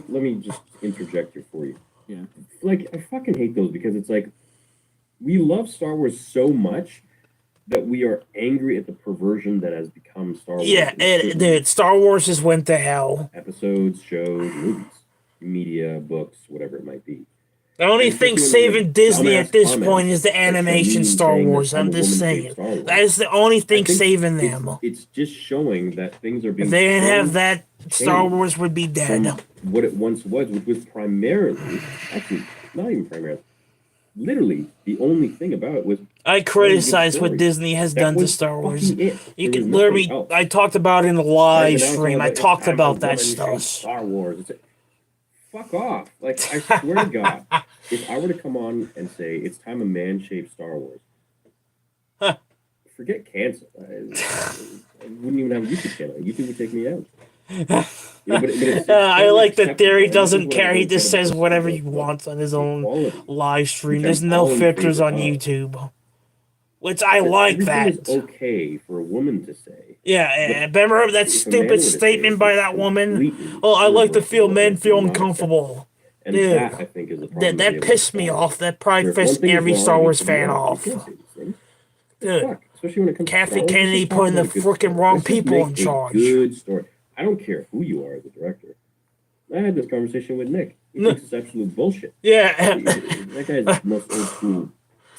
[SPEAKER 8] let me just interject here for you.
[SPEAKER 5] Yeah.
[SPEAKER 8] Like I fucking hate those because it's like we love Star Wars so much that we are angry at the perversion that has become Star Wars.
[SPEAKER 1] Yeah, dude, Star Wars just went to hell.
[SPEAKER 8] Episodes, shows, movies, media, books, whatever it might be.
[SPEAKER 1] The only
[SPEAKER 8] And
[SPEAKER 1] thing
[SPEAKER 8] especially when,
[SPEAKER 1] saving
[SPEAKER 8] like,
[SPEAKER 1] Disney
[SPEAKER 8] dumbass
[SPEAKER 1] at this
[SPEAKER 8] comments
[SPEAKER 1] point is the
[SPEAKER 8] like from
[SPEAKER 1] animation
[SPEAKER 8] me
[SPEAKER 1] Star
[SPEAKER 8] saying that
[SPEAKER 1] Wars.
[SPEAKER 8] I'm
[SPEAKER 1] I'm
[SPEAKER 8] a
[SPEAKER 1] just
[SPEAKER 8] woman-shaped
[SPEAKER 1] saying.
[SPEAKER 8] Star Wars.
[SPEAKER 1] That is the only
[SPEAKER 8] I
[SPEAKER 1] thing
[SPEAKER 8] think
[SPEAKER 1] saving them.
[SPEAKER 8] It's just showing that things are being
[SPEAKER 1] If they didn't
[SPEAKER 8] so
[SPEAKER 1] have that, Star
[SPEAKER 8] changed
[SPEAKER 1] Wars would be
[SPEAKER 8] from
[SPEAKER 1] dead.
[SPEAKER 8] what it once was, which was primarily, actually, not even primarily, literally the only thing about it was
[SPEAKER 1] I criticize what
[SPEAKER 8] stories.
[SPEAKER 1] Disney has
[SPEAKER 8] that
[SPEAKER 1] done to
[SPEAKER 8] was
[SPEAKER 1] Star Wars.
[SPEAKER 8] fucking it.
[SPEAKER 1] You
[SPEAKER 8] There
[SPEAKER 1] can
[SPEAKER 8] was
[SPEAKER 1] literally,
[SPEAKER 8] nothing else.
[SPEAKER 1] I talked about it in the
[SPEAKER 8] Right?
[SPEAKER 1] live
[SPEAKER 8] And now it's all
[SPEAKER 1] stream. I
[SPEAKER 8] about, it's
[SPEAKER 1] talked
[SPEAKER 8] time
[SPEAKER 1] about
[SPEAKER 8] for
[SPEAKER 1] that
[SPEAKER 8] women-shaped
[SPEAKER 1] stuff.
[SPEAKER 8] Star Wars. It's fuck off. Like, I swear to God, if I were to come on and say it's time a man-shaped Star Wars,
[SPEAKER 1] Huh.
[SPEAKER 8] forget cancel. I wouldn't even have a YouTube channel. YouTube would take me out. You know, but it's
[SPEAKER 1] I
[SPEAKER 8] so
[SPEAKER 1] like that
[SPEAKER 8] acceptable,
[SPEAKER 1] Theory
[SPEAKER 8] and this is
[SPEAKER 1] doesn't
[SPEAKER 8] what I've
[SPEAKER 1] care. He
[SPEAKER 8] always
[SPEAKER 1] just
[SPEAKER 8] said
[SPEAKER 1] says
[SPEAKER 8] about
[SPEAKER 1] whatever
[SPEAKER 8] this
[SPEAKER 1] he
[SPEAKER 8] book,
[SPEAKER 1] wants on his own
[SPEAKER 8] equality,
[SPEAKER 1] live stream.
[SPEAKER 8] which
[SPEAKER 1] There's
[SPEAKER 8] I'm
[SPEAKER 1] no
[SPEAKER 8] all in
[SPEAKER 1] filters
[SPEAKER 8] favor
[SPEAKER 1] on
[SPEAKER 8] of.
[SPEAKER 1] YouTube. Which I like
[SPEAKER 8] Everything
[SPEAKER 1] that.
[SPEAKER 8] is okay for a woman to say.
[SPEAKER 1] Yeah, remember that
[SPEAKER 8] If a man were
[SPEAKER 1] stupid
[SPEAKER 8] to say
[SPEAKER 1] statement
[SPEAKER 8] it,
[SPEAKER 1] by
[SPEAKER 8] it's
[SPEAKER 1] that woman?
[SPEAKER 8] completely
[SPEAKER 1] Oh, I like to
[SPEAKER 8] irreversible
[SPEAKER 1] feel
[SPEAKER 8] and
[SPEAKER 1] men feel
[SPEAKER 8] not acceptable.
[SPEAKER 1] uncomfortable.
[SPEAKER 8] And
[SPEAKER 1] Dude,
[SPEAKER 8] that, I think, is the problem.
[SPEAKER 1] that pissed me off. That probably pissed every Star Wars fan off.
[SPEAKER 8] You can't say these things.
[SPEAKER 1] Dude,
[SPEAKER 8] Fuck. Especially when it comes to
[SPEAKER 1] Kathy
[SPEAKER 8] Star Wars,
[SPEAKER 1] Kennedy
[SPEAKER 8] let's just talk
[SPEAKER 1] putting the
[SPEAKER 8] about a good
[SPEAKER 1] freaking
[SPEAKER 8] story.
[SPEAKER 1] wrong
[SPEAKER 8] Let's just
[SPEAKER 1] people in
[SPEAKER 8] make a
[SPEAKER 1] charge.
[SPEAKER 8] Good story. I don't care who you are as a director. I had this conversation with Nick. He thinks it's absolute bullshit.
[SPEAKER 1] Yeah.
[SPEAKER 8] That guy's the most old school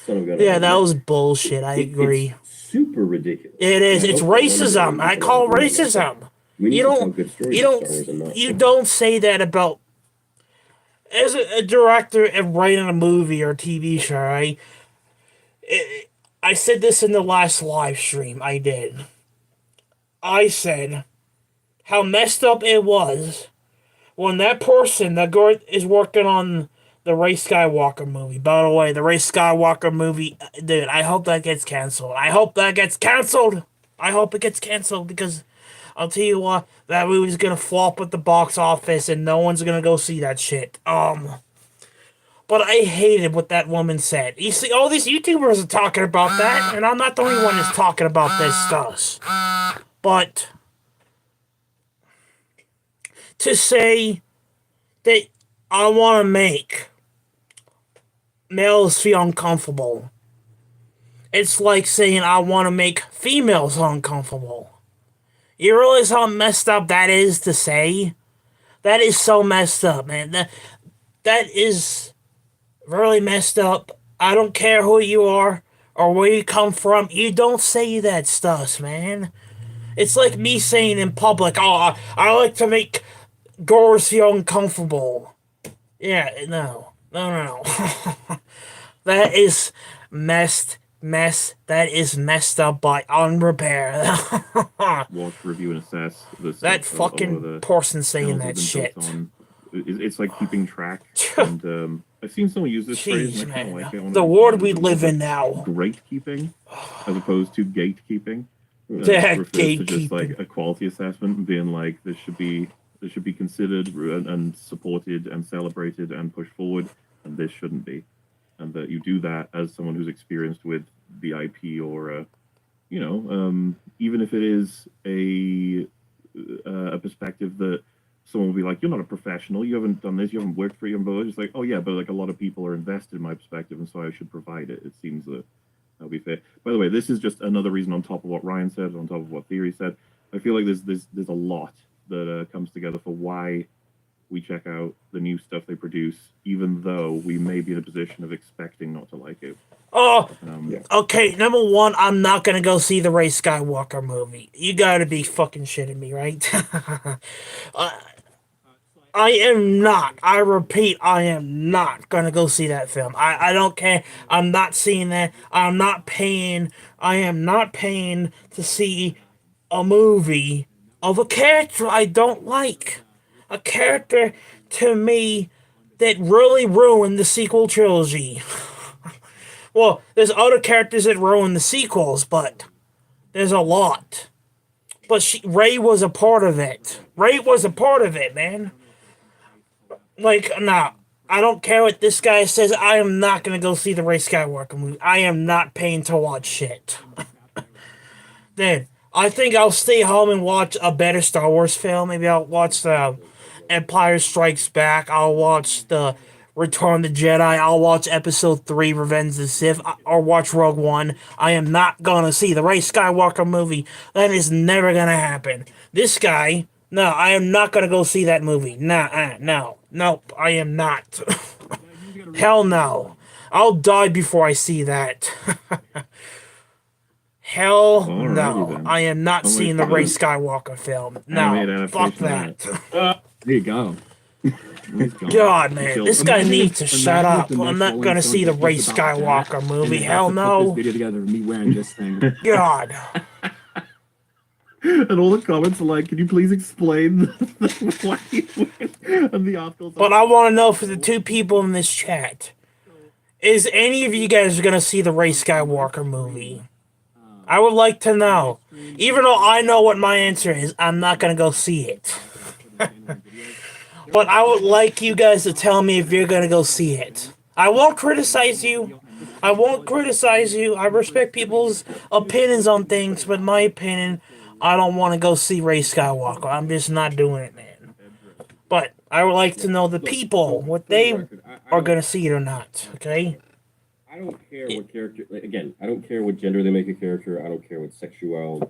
[SPEAKER 8] son of a gun.
[SPEAKER 1] Yeah,
[SPEAKER 8] I've
[SPEAKER 1] that
[SPEAKER 8] ever
[SPEAKER 1] was
[SPEAKER 8] met.
[SPEAKER 1] bullshit. I agree.
[SPEAKER 8] It's super ridiculous.
[SPEAKER 1] It is.
[SPEAKER 8] And I
[SPEAKER 1] It's
[SPEAKER 8] hope that one day
[SPEAKER 1] racism. I
[SPEAKER 8] we
[SPEAKER 1] call it
[SPEAKER 8] can agree on that.
[SPEAKER 1] racism.
[SPEAKER 8] We need
[SPEAKER 1] You
[SPEAKER 8] to tell
[SPEAKER 1] don't.
[SPEAKER 8] good stories
[SPEAKER 1] You
[SPEAKER 8] of Star Wars and
[SPEAKER 1] don't.
[SPEAKER 8] not
[SPEAKER 1] You don't say that about. As a director and writing a movie or TV show, right? I said this in the last live stream I did. I said how messed up it was when that person that is working on the Ray Skywalker movie. By the way, the Ray Skywalker movie, dude, I hope that gets canceled. I hope that gets canceled. I hope it gets canceled because I'll tell you what, that movie's gonna flop at the box office and no one's gonna go see that shit. But I hated what that woman said. You see, all these YouTubers are talking about that, and I'm not the only one that's talking about this stuff. But to say that I want to make males feel uncomfortable, it's like saying I want to make females uncomfortable. You realize how messed up that is to say? That is so messed up, man. That is really messed up. I don't care who you are or where you come from. You don't say that stuff, man. It's like me saying in public, oh, I like to make girls feel uncomfortable. Yeah, no. That is that is messed up by unrepair.
[SPEAKER 7] Watch, review, and assess the
[SPEAKER 1] That
[SPEAKER 7] stuff over
[SPEAKER 1] fucking
[SPEAKER 7] the
[SPEAKER 1] person saying
[SPEAKER 7] channels
[SPEAKER 1] that
[SPEAKER 7] have been
[SPEAKER 1] shit.
[SPEAKER 7] built on. It's like keeping track. And I've seen someone use this phrase,
[SPEAKER 1] Jeez,
[SPEAKER 7] and I kind of
[SPEAKER 1] man.
[SPEAKER 7] like it.
[SPEAKER 1] The world we live in now.
[SPEAKER 7] Great keeping, as opposed to gatekeeping.
[SPEAKER 1] Yeah,
[SPEAKER 7] Refers to just like
[SPEAKER 1] gatekeeping.
[SPEAKER 7] a quality assessment and being like this should be considered and supported and celebrated and pushed forward, and this shouldn't be. And that you do that as someone who's experienced with the IP or even if it is a perspective that someone will be like, you're not a professional, you haven't done this, you haven't worked for it, but it's like, oh yeah, but like a lot of people are invested in my perspective, and so I should provide it. It seems that that'll be fair. By the way, this is just another reason on top of what Ryan said, on top of what Theory said. I feel like there's a lot that comes together for why we check out the new stuff they produce, even though we may be in a position of expecting not to like it.
[SPEAKER 1] Oh,
[SPEAKER 7] Yeah.
[SPEAKER 1] okay. Number one, I'm not gonna go see the Ray Skywalker movie. You gotta be fucking shitting me, right? I am not. I repeat, I am not gonna go see that film. I don't care. I'm not seeing that. I'm not paying. I am not paying to see a movie of a character I don't like. A character to me that really ruined the sequel trilogy. Well, there's other characters that ruined the sequels, but there's a lot. But Ray was a part of it. Ray was a part of it, man. Like, nah, I don't care what this guy says. I am not gonna go see the Ray Skywalker movie. I am not paying to watch shit. Dude, I think I'll stay home and watch a better Star Wars film. Maybe I'll watch the Empire Strikes Back. I'll watch the Return of the Jedi. I'll watch Episode 3, Revenge of the Sith, or watch Rogue One. I am not gonna see the Ray Skywalker movie. That is never gonna happen. This guy, no, I am not gonna go see that movie. No, nope, I am not. Hell no. I'll die before I see that. Hell
[SPEAKER 7] Alrighty
[SPEAKER 1] no.
[SPEAKER 7] then.
[SPEAKER 1] I am not
[SPEAKER 7] I'll
[SPEAKER 1] seeing
[SPEAKER 7] wait
[SPEAKER 1] the
[SPEAKER 7] for
[SPEAKER 1] Ray
[SPEAKER 7] the
[SPEAKER 1] Skywalker film.
[SPEAKER 7] animated
[SPEAKER 1] No, fuck
[SPEAKER 7] adaptation of
[SPEAKER 1] that.
[SPEAKER 5] There you go. Nice job.
[SPEAKER 1] God, man, this guy
[SPEAKER 5] Imagine
[SPEAKER 1] needs to
[SPEAKER 5] if-
[SPEAKER 1] shut
[SPEAKER 5] imagine if
[SPEAKER 1] up.
[SPEAKER 5] the
[SPEAKER 1] I'm
[SPEAKER 5] next
[SPEAKER 1] not
[SPEAKER 5] Rolling
[SPEAKER 1] gonna
[SPEAKER 5] Stone
[SPEAKER 1] see the
[SPEAKER 5] was
[SPEAKER 1] Ray
[SPEAKER 5] just about
[SPEAKER 1] Skywalker
[SPEAKER 5] that,
[SPEAKER 1] movie.
[SPEAKER 5] and they
[SPEAKER 1] Hell
[SPEAKER 5] have to put this
[SPEAKER 1] no.
[SPEAKER 5] video together of me wearing this thing.
[SPEAKER 1] God.
[SPEAKER 7] And all the comments are like, "Can you please explain why you went?" And the articles.
[SPEAKER 1] But I want to know for the two people in this chat, is any of you guys gonna see the Ray Skywalker movie? I would like to know. Even though I know what my answer is, I'm not gonna go see it. But I would like you guys to tell me if you're gonna go see it. I won't criticize you. I won't criticize you. I respect people's opinions on things, but my opinion, I don't want to go see Ray Skywalker. I'm just not doing it, man. But I would like to know the people, what they are gonna see it or not, okay?
[SPEAKER 8] I don't care what character. Like, again, I don't care what gender they make a character. I don't care what sexual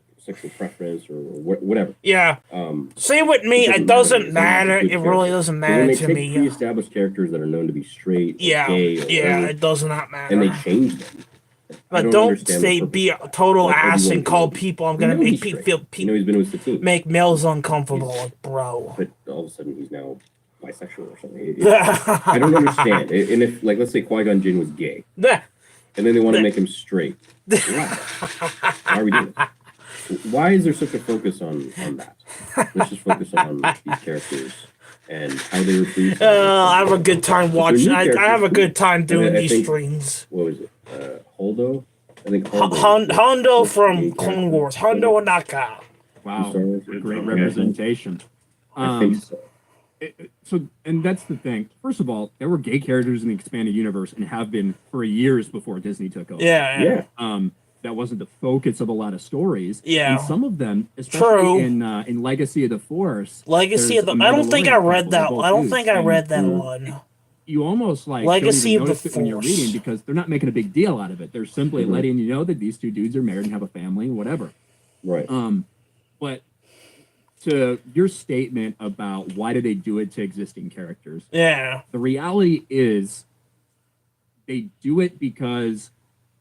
[SPEAKER 8] preference or whatever.
[SPEAKER 1] Yeah.
[SPEAKER 8] Um,
[SPEAKER 1] Same with me. It doesn't matter. It really doesn't
[SPEAKER 8] But when
[SPEAKER 1] matter
[SPEAKER 8] they
[SPEAKER 1] to
[SPEAKER 8] take
[SPEAKER 1] me.
[SPEAKER 8] pre-established characters that are known to be straight, or
[SPEAKER 1] Yeah.
[SPEAKER 8] gay, or
[SPEAKER 1] Yeah.
[SPEAKER 8] whatever,
[SPEAKER 1] It does not
[SPEAKER 8] and they
[SPEAKER 1] matter.
[SPEAKER 8] change them. I
[SPEAKER 1] But don't
[SPEAKER 8] understand the
[SPEAKER 1] say
[SPEAKER 8] purpose.
[SPEAKER 1] be a total
[SPEAKER 8] Like
[SPEAKER 1] ass
[SPEAKER 8] Obi-Wan
[SPEAKER 1] and call
[SPEAKER 8] Kenobi.
[SPEAKER 1] people. I'm
[SPEAKER 8] You
[SPEAKER 1] gonna
[SPEAKER 8] know
[SPEAKER 1] make
[SPEAKER 8] he's
[SPEAKER 1] people
[SPEAKER 8] straight.
[SPEAKER 1] feel
[SPEAKER 8] You know he's been with the team,
[SPEAKER 1] make males uncomfortable, like, bro.
[SPEAKER 8] but all of a sudden he's now bisexual or something. I don't understand. And if, like, let's say Qui-Gon Jinn was gay,
[SPEAKER 1] Nah.
[SPEAKER 8] and then they want to make him straight. Why? Why are we doing this? Why is there such a focus on that? Let's just focus on these characters and how they were treated.
[SPEAKER 1] I have a good time watching. I have a good time doing
[SPEAKER 8] I
[SPEAKER 1] these
[SPEAKER 8] think-
[SPEAKER 1] streams.
[SPEAKER 8] What was it? Holdo? I think
[SPEAKER 1] Hondo
[SPEAKER 8] was
[SPEAKER 1] from
[SPEAKER 8] the
[SPEAKER 1] Clone
[SPEAKER 8] character.
[SPEAKER 1] Wars. Hondo Anaka.
[SPEAKER 5] Wow,
[SPEAKER 8] Star Wars.
[SPEAKER 5] great
[SPEAKER 7] Yeah.
[SPEAKER 5] representation.
[SPEAKER 8] I think so.
[SPEAKER 5] So, and that's the thing. First of all, there were gay characters in the expanded universe and have been for years before Disney took over.
[SPEAKER 1] Yeah.
[SPEAKER 8] Yeah.
[SPEAKER 5] That wasn't the focus of a lot of stories.
[SPEAKER 1] Yeah.
[SPEAKER 5] And some of them,
[SPEAKER 1] True.
[SPEAKER 5] especially in Legacy of the Force.
[SPEAKER 1] Legacy
[SPEAKER 5] there's
[SPEAKER 1] of the.
[SPEAKER 5] a
[SPEAKER 1] I don't think I
[SPEAKER 5] Mandalorian
[SPEAKER 1] read
[SPEAKER 5] couple
[SPEAKER 1] that.
[SPEAKER 5] that both
[SPEAKER 1] I don't
[SPEAKER 5] do,
[SPEAKER 1] think I
[SPEAKER 5] and
[SPEAKER 1] read that one.
[SPEAKER 5] You almost like
[SPEAKER 1] Legacy
[SPEAKER 5] don't even
[SPEAKER 1] of the
[SPEAKER 5] notice it when you're
[SPEAKER 1] Force.
[SPEAKER 5] reading because they're not making a big deal out of it. They're simply
[SPEAKER 8] Mhm.
[SPEAKER 5] letting you know that these two dudes are married and have a family and whatever.
[SPEAKER 8] Right.
[SPEAKER 5] But to your statement about why do they do it to existing characters,
[SPEAKER 1] Yeah.
[SPEAKER 5] the reality is they do it because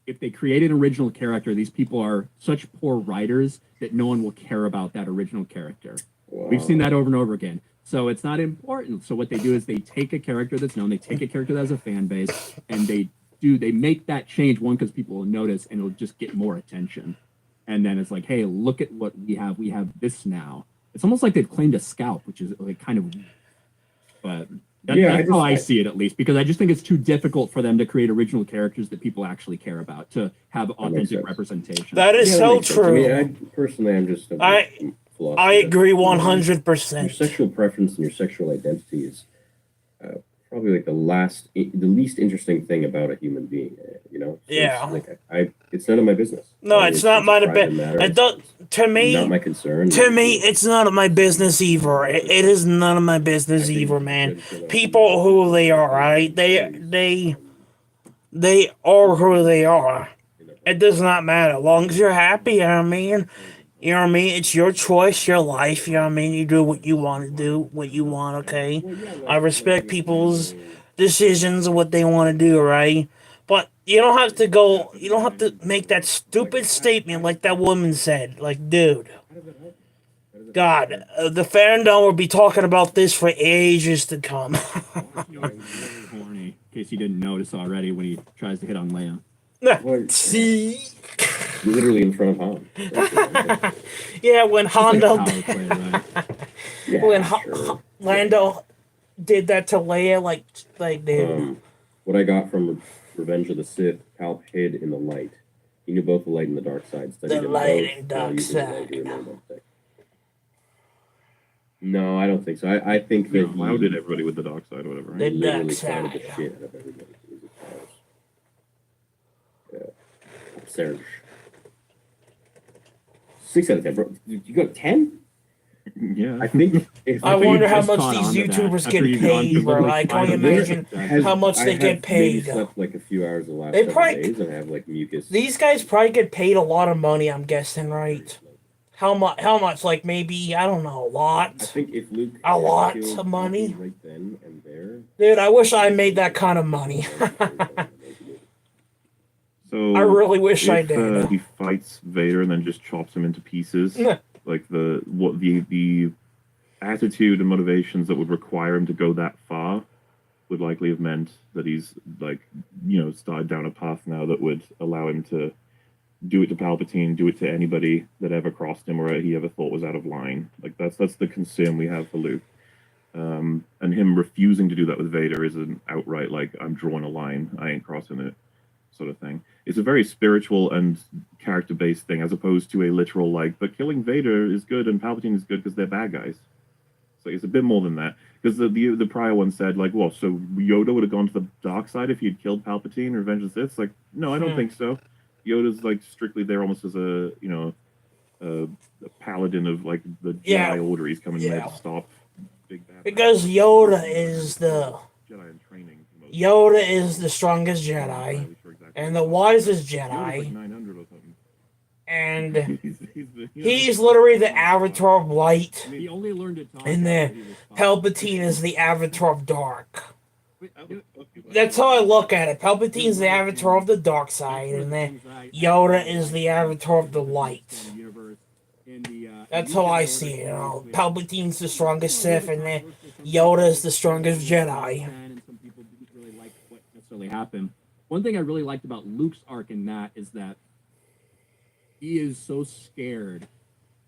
[SPEAKER 5] if they create an original character, these people are such poor writers that no one will care about that original character. We've seen that over and over again. So it's not important. So what they do is they take a character that's known, they take a character that has a fan base, and they make that change, one, because people will notice and it'll just get more attention. And then it's like, hey, look at what we have. We have this now. It's almost like they've claimed a scalp, which is like kind of, but that's how I see it, at least, because I just think it's too difficult for them to create original characters that people actually care about to have
[SPEAKER 8] makes
[SPEAKER 5] authentic
[SPEAKER 8] sense.
[SPEAKER 5] representation.
[SPEAKER 1] That is
[SPEAKER 8] Yeah, that
[SPEAKER 1] so
[SPEAKER 8] makes sense. I mean,
[SPEAKER 1] true.
[SPEAKER 8] personally, I'm just.
[SPEAKER 1] I agree 100%.
[SPEAKER 8] Your sexual preference and your sexual identity is probably like the least interesting thing about a human being. You know? So
[SPEAKER 1] Yeah.
[SPEAKER 8] It's, like, it's none of my business.
[SPEAKER 1] No, it's not my
[SPEAKER 8] private matter.
[SPEAKER 1] It don't, to me,
[SPEAKER 8] Not my concern.
[SPEAKER 1] To me, it's none of my business either. It is none of my business either, man. People who they are, right? They are who they are. It does not matter. As long as you're happy, I mean, You know what I mean? It's your choice, your life. You know what I mean? You do what you want to do, what you want. Okay,
[SPEAKER 8] Well, yeah,
[SPEAKER 1] I respect
[SPEAKER 8] like,
[SPEAKER 1] people's decisions and what they want to do. Right, but you don't have to go. You don't have to make that stupid statement like that woman said. Like, dude,
[SPEAKER 8] how does it help? How does it
[SPEAKER 1] God,
[SPEAKER 8] help?
[SPEAKER 1] the fandom will be talking about this for ages to come.
[SPEAKER 5] Very horny, in case you didn't notice already when he tries to hit on Leia.
[SPEAKER 8] Well,
[SPEAKER 1] See,
[SPEAKER 8] literally in front of Han.
[SPEAKER 1] yeah, when Hondo,
[SPEAKER 5] Power play, right?
[SPEAKER 8] Yeah,
[SPEAKER 1] when
[SPEAKER 8] sure.
[SPEAKER 1] Lando did that to Leia, like dude.
[SPEAKER 8] What I got from Revenge of the Sith, Palp hid in the light. He knew both the light and the dark side. Studied
[SPEAKER 1] The
[SPEAKER 8] them
[SPEAKER 1] light
[SPEAKER 8] both
[SPEAKER 1] and
[SPEAKER 8] while
[SPEAKER 1] dark
[SPEAKER 8] using the light
[SPEAKER 1] side.
[SPEAKER 8] to remain object. No, I don't think so. I think
[SPEAKER 7] He
[SPEAKER 8] that
[SPEAKER 7] clouded everybody with the dark side or whatever.
[SPEAKER 1] The
[SPEAKER 7] Right?
[SPEAKER 8] literally
[SPEAKER 1] dark
[SPEAKER 8] clouded the
[SPEAKER 1] side.
[SPEAKER 8] shit out of everybody with his powers. Yeah. Serge. 6 out of 10, bro. You got 10?
[SPEAKER 7] Yeah.
[SPEAKER 8] I think if
[SPEAKER 1] I
[SPEAKER 5] think
[SPEAKER 1] wonder
[SPEAKER 5] you
[SPEAKER 1] how
[SPEAKER 5] just
[SPEAKER 1] much
[SPEAKER 5] caught
[SPEAKER 1] these
[SPEAKER 5] on to that
[SPEAKER 1] YouTubers
[SPEAKER 5] after
[SPEAKER 1] get
[SPEAKER 5] you've gone
[SPEAKER 1] paid,
[SPEAKER 5] through
[SPEAKER 1] bro.
[SPEAKER 5] literally
[SPEAKER 1] I can
[SPEAKER 5] five
[SPEAKER 1] you
[SPEAKER 5] of
[SPEAKER 1] imagine
[SPEAKER 8] Has-
[SPEAKER 1] how much
[SPEAKER 8] I
[SPEAKER 1] they
[SPEAKER 8] have
[SPEAKER 1] get
[SPEAKER 8] maybe
[SPEAKER 1] paid?
[SPEAKER 8] slept like a few hours the last
[SPEAKER 1] They
[SPEAKER 8] couple
[SPEAKER 1] probably-
[SPEAKER 8] days, and I have like mucus.
[SPEAKER 1] These guys probably get paid a lot of money. I'm guessing, right? How much? How much? Like maybe I don't know, a
[SPEAKER 8] I
[SPEAKER 1] lot.
[SPEAKER 8] think if Luke
[SPEAKER 1] A lot
[SPEAKER 8] killed
[SPEAKER 1] of money?
[SPEAKER 8] Palpatine right then and there,
[SPEAKER 1] Dude, I wish I made that kind of money.
[SPEAKER 7] So
[SPEAKER 1] I really wish I
[SPEAKER 7] if,
[SPEAKER 1] did.
[SPEAKER 7] he fights Vader and then just chops him into pieces,
[SPEAKER 1] Nah.
[SPEAKER 7] like the attitude and motivations that would require him to go that far would likely have meant that he's like, started down a path now that would allow him to do it to Palpatine, do it to anybody that ever crossed him or he ever thought was out of line. Like that's the concern we have for Luke. And him refusing to do that with Vader is an outright like, I'm drawing a line, I ain't crossing it sort of thing. It's a very spiritual and character based thing as opposed to a literal like, but killing Vader is good and Palpatine is good because they're bad guys. So it's a bit more than that. Because the prior one said like, well, so Yoda would have gone to the dark side if he had killed Palpatine, Revenge of the Sith. It's like, no, I don't think so. Yoda's like strictly there almost as a a paladin of like the
[SPEAKER 1] Yeah.
[SPEAKER 7] Jedi Order. He's coming there
[SPEAKER 1] Yeah.
[SPEAKER 7] to stop big bad
[SPEAKER 1] Because Yoda is the
[SPEAKER 7] Jedi in training. for most-
[SPEAKER 1] Yoda is the strongest
[SPEAKER 7] I'm not
[SPEAKER 1] Jedi
[SPEAKER 7] entirely sure exactly.
[SPEAKER 1] and the wisest
[SPEAKER 7] Yoda's like
[SPEAKER 1] Jedi,
[SPEAKER 7] 900 or something.
[SPEAKER 1] and
[SPEAKER 7] the-
[SPEAKER 1] he's literally the Avatar of Light,
[SPEAKER 5] He only learned to talk.
[SPEAKER 1] and
[SPEAKER 5] after
[SPEAKER 1] the
[SPEAKER 5] he was five.
[SPEAKER 1] Palpatine is the Avatar of Dark.
[SPEAKER 5] Wait,
[SPEAKER 1] That's how I look at it. Palpatine's the Avatar of the dark side, and then Yoda is the Avatar of the light. That's how I see it. Palpatine's the strongest Sith, and then Yoda is the strongest Jedi.
[SPEAKER 5] And some people didn't really like what necessarily happened. One thing I really liked about Luke's arc in that is that he is so scared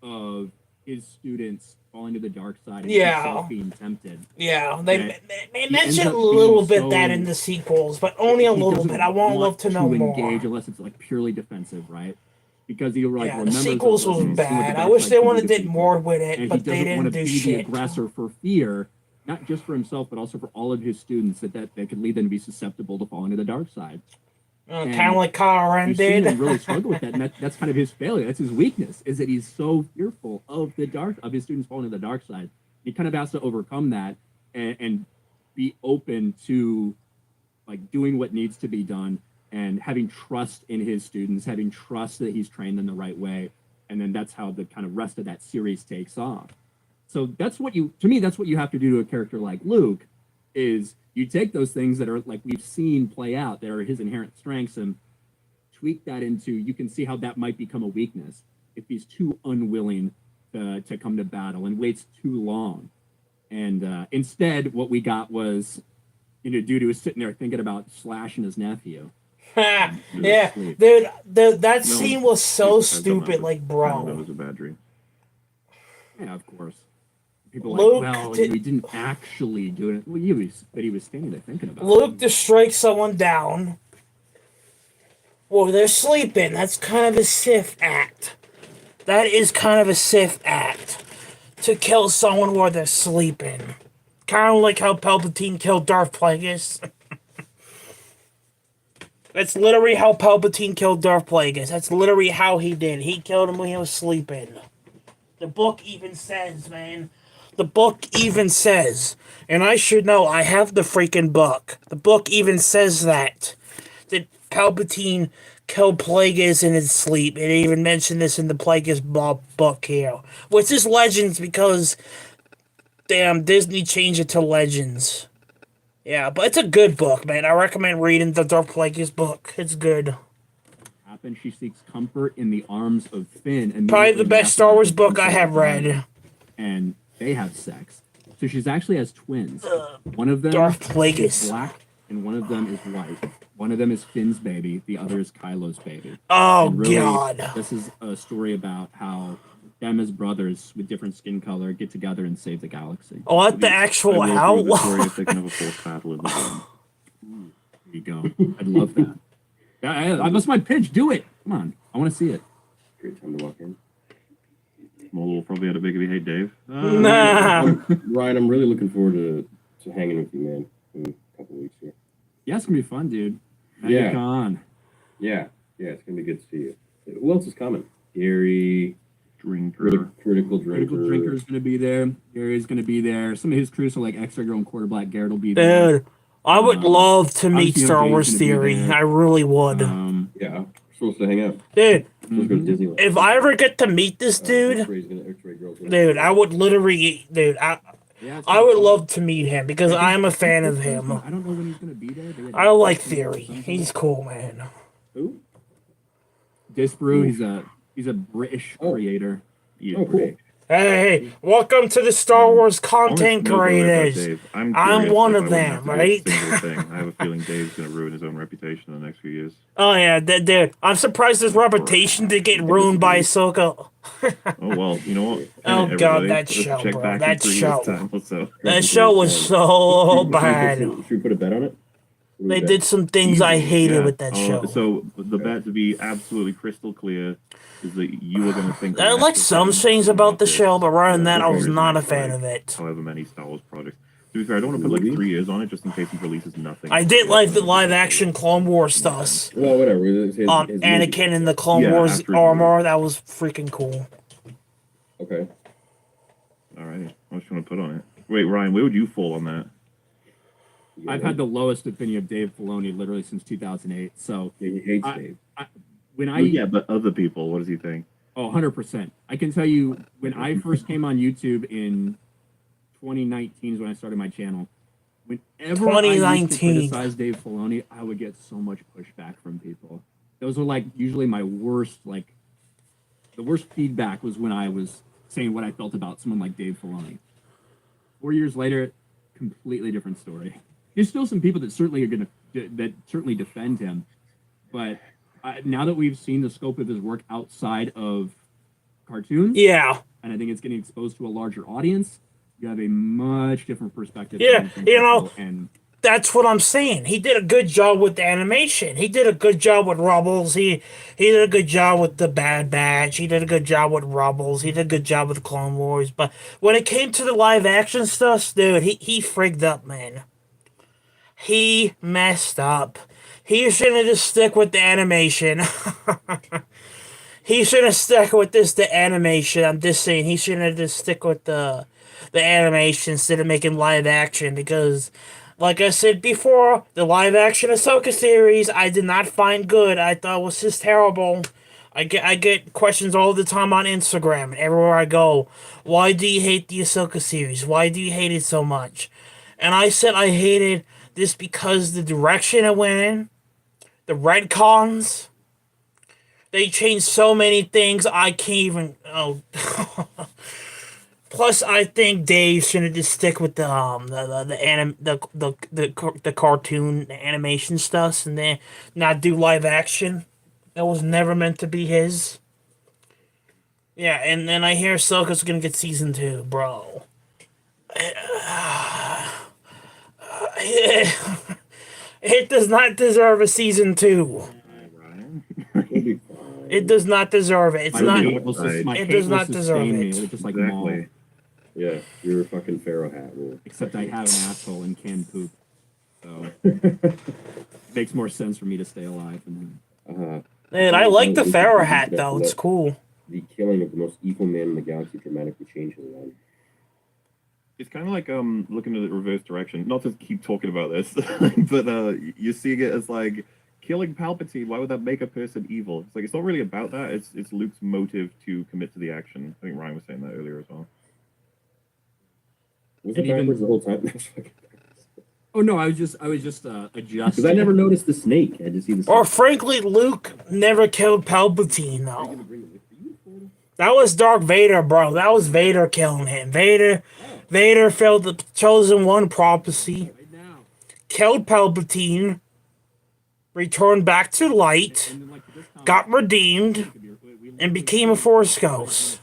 [SPEAKER 5] of his students falling to the dark side and
[SPEAKER 1] Yeah.
[SPEAKER 5] himself being tempted.
[SPEAKER 1] Yeah,
[SPEAKER 5] Yeah.
[SPEAKER 1] they
[SPEAKER 5] He ends
[SPEAKER 1] mention
[SPEAKER 5] up
[SPEAKER 1] a little
[SPEAKER 5] being
[SPEAKER 1] bit that
[SPEAKER 5] so-
[SPEAKER 1] in the sequels, but only a
[SPEAKER 5] He
[SPEAKER 1] little
[SPEAKER 5] doesn't
[SPEAKER 1] bit. I want love to know more.
[SPEAKER 5] engage unless it's like purely defensive, right? Because he like
[SPEAKER 1] Yeah, the
[SPEAKER 5] remembers
[SPEAKER 1] sequels
[SPEAKER 5] that,
[SPEAKER 1] was
[SPEAKER 5] like, what the
[SPEAKER 1] bad. I
[SPEAKER 5] dark
[SPEAKER 1] wish
[SPEAKER 5] side
[SPEAKER 1] they
[SPEAKER 5] can
[SPEAKER 1] would
[SPEAKER 5] do
[SPEAKER 1] have
[SPEAKER 5] to
[SPEAKER 1] did
[SPEAKER 5] people.
[SPEAKER 1] more with it,
[SPEAKER 5] And
[SPEAKER 1] but
[SPEAKER 5] he
[SPEAKER 1] they
[SPEAKER 5] doesn't
[SPEAKER 1] didn't
[SPEAKER 5] want to
[SPEAKER 1] do
[SPEAKER 5] be
[SPEAKER 1] shit.
[SPEAKER 5] the aggressor for fear, not just for himself, but also for all of his students that could lead them to be susceptible to falling to the dark side.
[SPEAKER 1] Kind of like Kylo Ren
[SPEAKER 5] You've seen
[SPEAKER 1] did.
[SPEAKER 5] him really struggle with that, and that's kind of his failure. That's his weakness, is that he's so fearful of his students falling to the dark side. He kind of has to overcome that and be open to like doing what needs to be done and having trust in his students, having trust that he's trained them the right way, and then that's how the kind of rest of that series takes off. So that's what that's what you have to do to a character like Luke, is you take those things that are like we've seen play out, that are his inherent strengths, and tweak that into, you can see how that might become a weakness if he's too unwilling to come to battle and waits too long. And instead, what we got was, dude who was sitting there thinking about slashing his nephew.
[SPEAKER 1] Yeah,
[SPEAKER 5] Sleep.
[SPEAKER 1] dude, that
[SPEAKER 7] No,
[SPEAKER 1] scene was so
[SPEAKER 7] I don't
[SPEAKER 1] stupid.
[SPEAKER 7] remember.
[SPEAKER 1] Like,
[SPEAKER 7] That
[SPEAKER 1] bro,
[SPEAKER 7] was a bad dream.
[SPEAKER 5] Yeah, of course. People are
[SPEAKER 1] Luke
[SPEAKER 5] like, well,
[SPEAKER 1] did-
[SPEAKER 5] we didn't actually do it. Well, but he was standing there thinking about
[SPEAKER 1] Luke
[SPEAKER 5] it.
[SPEAKER 1] to strike someone down. Well, they're sleeping. That's kind of a Sith act. That is kind of a Sith act. To kill someone while they're sleeping. Kind of like how Palpatine killed Darth Plagueis. That's literally how Palpatine killed Darth Plagueis. That's literally how he did. He killed him when he was sleeping. The book even says, man. The book even says, and I should know, I have the freaking book. The book even says that Palpatine killed Plagueis in his sleep. It even mentioned this in the Plagueis book here. Which is Legends because, damn, Disney changed it to Legends. Yeah, but it's a good book, man. I recommend reading the Dark Plagueis book. It's good.
[SPEAKER 5] Happens, she seeks comfort in the arms of Finn. And
[SPEAKER 1] Probably the best Star Wars book I have read.
[SPEAKER 5] And they have sex. So she's actually has twins. One of them
[SPEAKER 1] Darth
[SPEAKER 5] is
[SPEAKER 1] Plagueis.
[SPEAKER 5] black and one of them is white. One of them is Finn's baby. The other is Kylo's baby.
[SPEAKER 1] Oh,
[SPEAKER 5] And really,
[SPEAKER 1] God.
[SPEAKER 5] This is a story about how them as brothers with different skin color get together and save the galaxy.
[SPEAKER 1] What the actual
[SPEAKER 7] I
[SPEAKER 1] hell?
[SPEAKER 7] will go with the story of thinking of a fourth battle in the film.
[SPEAKER 5] There you go. I'd love that. That's my pitch. Do it. Come on. I want to see it.
[SPEAKER 8] Great time to walk in.
[SPEAKER 7] Mole will probably had a big if you hate Dave.
[SPEAKER 1] Nah.
[SPEAKER 8] Ryan, I'm really looking forward to hanging with you, man, in a couple weeks here.
[SPEAKER 5] Yeah, it's gonna be fun, dude.
[SPEAKER 8] Yeah.
[SPEAKER 5] Con.
[SPEAKER 8] Yeah, it's gonna be good to see you. Who else is coming? Gary,
[SPEAKER 7] Drinker.
[SPEAKER 8] Critical Drinker.
[SPEAKER 5] Critical Drinker's gonna be there. Gary's gonna be there. Some of his crew, so like Extra Girl and Quarter Black Garrett will be there.
[SPEAKER 1] Dude, I would love to meet
[SPEAKER 5] obviously,
[SPEAKER 1] Star
[SPEAKER 5] Dave's
[SPEAKER 1] Wars
[SPEAKER 5] gonna be
[SPEAKER 1] Theory.
[SPEAKER 5] there.
[SPEAKER 1] I really would.
[SPEAKER 8] Yeah, we're supposed to hang out.
[SPEAKER 1] Dude,
[SPEAKER 8] Supposed to go to Disneyland.
[SPEAKER 1] if I ever get to meet this dude,
[SPEAKER 8] X-Ray girls gonna-
[SPEAKER 1] dude, I would literally, dude, I would love to meet him because I am a fan of him.
[SPEAKER 5] I don't know when he's gonna be there.
[SPEAKER 1] I like Theory. He's cool, man.
[SPEAKER 8] Who?
[SPEAKER 5] Disbrew. He's a British creator.
[SPEAKER 7] Yeah,
[SPEAKER 8] Oh, cool.
[SPEAKER 1] Hey, welcome to the Star Wars content creators.
[SPEAKER 7] I'm
[SPEAKER 1] one of them, right?
[SPEAKER 7] I have a feeling Dave's going to ruin his own reputation in the next few years.
[SPEAKER 1] Oh yeah, dude. I'm surprised his reputation did get ruined by Ahsoka.
[SPEAKER 7] Oh well, you know what?
[SPEAKER 1] Oh,
[SPEAKER 7] Everybody,
[SPEAKER 1] God, that
[SPEAKER 7] let's
[SPEAKER 1] show,
[SPEAKER 7] check
[SPEAKER 1] bro,
[SPEAKER 7] back in
[SPEAKER 1] that
[SPEAKER 7] 3 years'
[SPEAKER 1] show.
[SPEAKER 7] time or so.
[SPEAKER 1] That show was so bad.
[SPEAKER 8] Should we put a bet on it? What do we
[SPEAKER 1] They
[SPEAKER 8] bet?
[SPEAKER 1] did some things I hated
[SPEAKER 7] Yeah.
[SPEAKER 1] with that show.
[SPEAKER 7] So the bet, to be absolutely crystal clear, is that you are going to think.
[SPEAKER 1] I
[SPEAKER 7] that
[SPEAKER 1] like
[SPEAKER 7] Extra
[SPEAKER 1] some
[SPEAKER 7] Time
[SPEAKER 1] things about the
[SPEAKER 7] is
[SPEAKER 1] show, but rather than that, I was
[SPEAKER 7] okay,
[SPEAKER 1] not a
[SPEAKER 7] like,
[SPEAKER 1] fan of it.
[SPEAKER 7] However many Star Wars projects. To be fair, I don't want to put like 3 years on it just in case he releases nothing.
[SPEAKER 1] I did like the live action Clone Wars stuff.
[SPEAKER 8] Well, whatever. His
[SPEAKER 1] Anakin in the Clone
[SPEAKER 7] Yeah,
[SPEAKER 1] Wars
[SPEAKER 7] after-
[SPEAKER 1] armor, that was freaking cool.
[SPEAKER 8] Okay.
[SPEAKER 7] All right, what you want to put on it? Wait, Ryan, where would you fall on that?
[SPEAKER 5] I've had the lowest opinion of Dave Filoni literally since 2008. So
[SPEAKER 8] Yeah, he hates
[SPEAKER 5] I-
[SPEAKER 8] Dave.
[SPEAKER 5] when I
[SPEAKER 7] Well, yeah, but other people, what does he think?
[SPEAKER 5] Oh, 100%. I can tell you, when I first came on YouTube in 2019 is when I started my channel. Whenever I used to
[SPEAKER 1] 2019.
[SPEAKER 5] criticize Dave Filoni, I would get so much pushback from people. Those were like usually my worst, like the worst feedback was when I was saying what I felt about someone like Dave Filoni. 4 years later, completely different story. There's still some people that certainly are that certainly defend him, but now that we've seen the scope of his work outside of cartoons,
[SPEAKER 1] Yeah.
[SPEAKER 5] and I think it's getting exposed to a larger audience, you have a much different perspective.
[SPEAKER 1] Yeah,
[SPEAKER 5] on some
[SPEAKER 1] you know,
[SPEAKER 5] people, and
[SPEAKER 1] That's what I'm saying. He did a good job with the animation. He did a good job with Rebels. He did a good job with the Bad Batch. He did a good job with Rebels. He did a good job with Clone Wars. But when it came to the live action stuff, dude, he frigged up, man. He messed up. He shouldn't just stick with the animation. He should have stuck with the animation. I'm just saying, he shouldn't have just stick with the animation instead of making live action, because, like I said before, the live action Ahsoka series I did not find good. I thought it was just terrible. I get questions all the time on Instagram and everywhere I go. Why do you hate the Ahsoka series? Why do you hate it so much? And I said I hated this because the direction it went in, the retcons, they changed so many things I can't even. Oh. Plus, I think Dave should just stick with the cartoon, the animation stuff, and then not do live action. That was never meant to be his. Yeah, and then I hear Ahsoka's gonna get season 2, bro. It does not deserve a season 2. It does not deserve it. It's
[SPEAKER 5] my
[SPEAKER 1] not.
[SPEAKER 5] hate will sus- my
[SPEAKER 1] It
[SPEAKER 5] hate
[SPEAKER 1] does
[SPEAKER 5] will
[SPEAKER 1] not deserve
[SPEAKER 5] sustain me,
[SPEAKER 1] it.
[SPEAKER 5] just like
[SPEAKER 7] Exactly.
[SPEAKER 5] Maul.
[SPEAKER 8] Yeah, you're a fucking Pharaoh hat rule.
[SPEAKER 5] Except I have an asshole and can poop, so makes more sense for me to stay alive. And
[SPEAKER 1] Man, I like the Pharaoh hat though. It's cool.
[SPEAKER 8] The killing of the most evil man in the galaxy dramatically changed his life.
[SPEAKER 7] It's kind of like looking at the reverse direction. Not to keep talking about this, but you're seeing it as like killing Palpatine, why would that make a person evil? It's like, it's not really about that. It's Luke's motive to commit to the action. I think Ryan was saying that earlier as well.
[SPEAKER 8] Was it backwards the whole time?
[SPEAKER 9] Oh no, I was just adjusting.
[SPEAKER 8] Because I never noticed the snake. I just see the snake.
[SPEAKER 1] Or frankly, Luke never killed Palpatine, though. That was Darth Vader, bro. That was Vader killing him. Vader failed the Chosen One prophecy, killed Palpatine, returned back to light, got redeemed, and became a Force Ghost.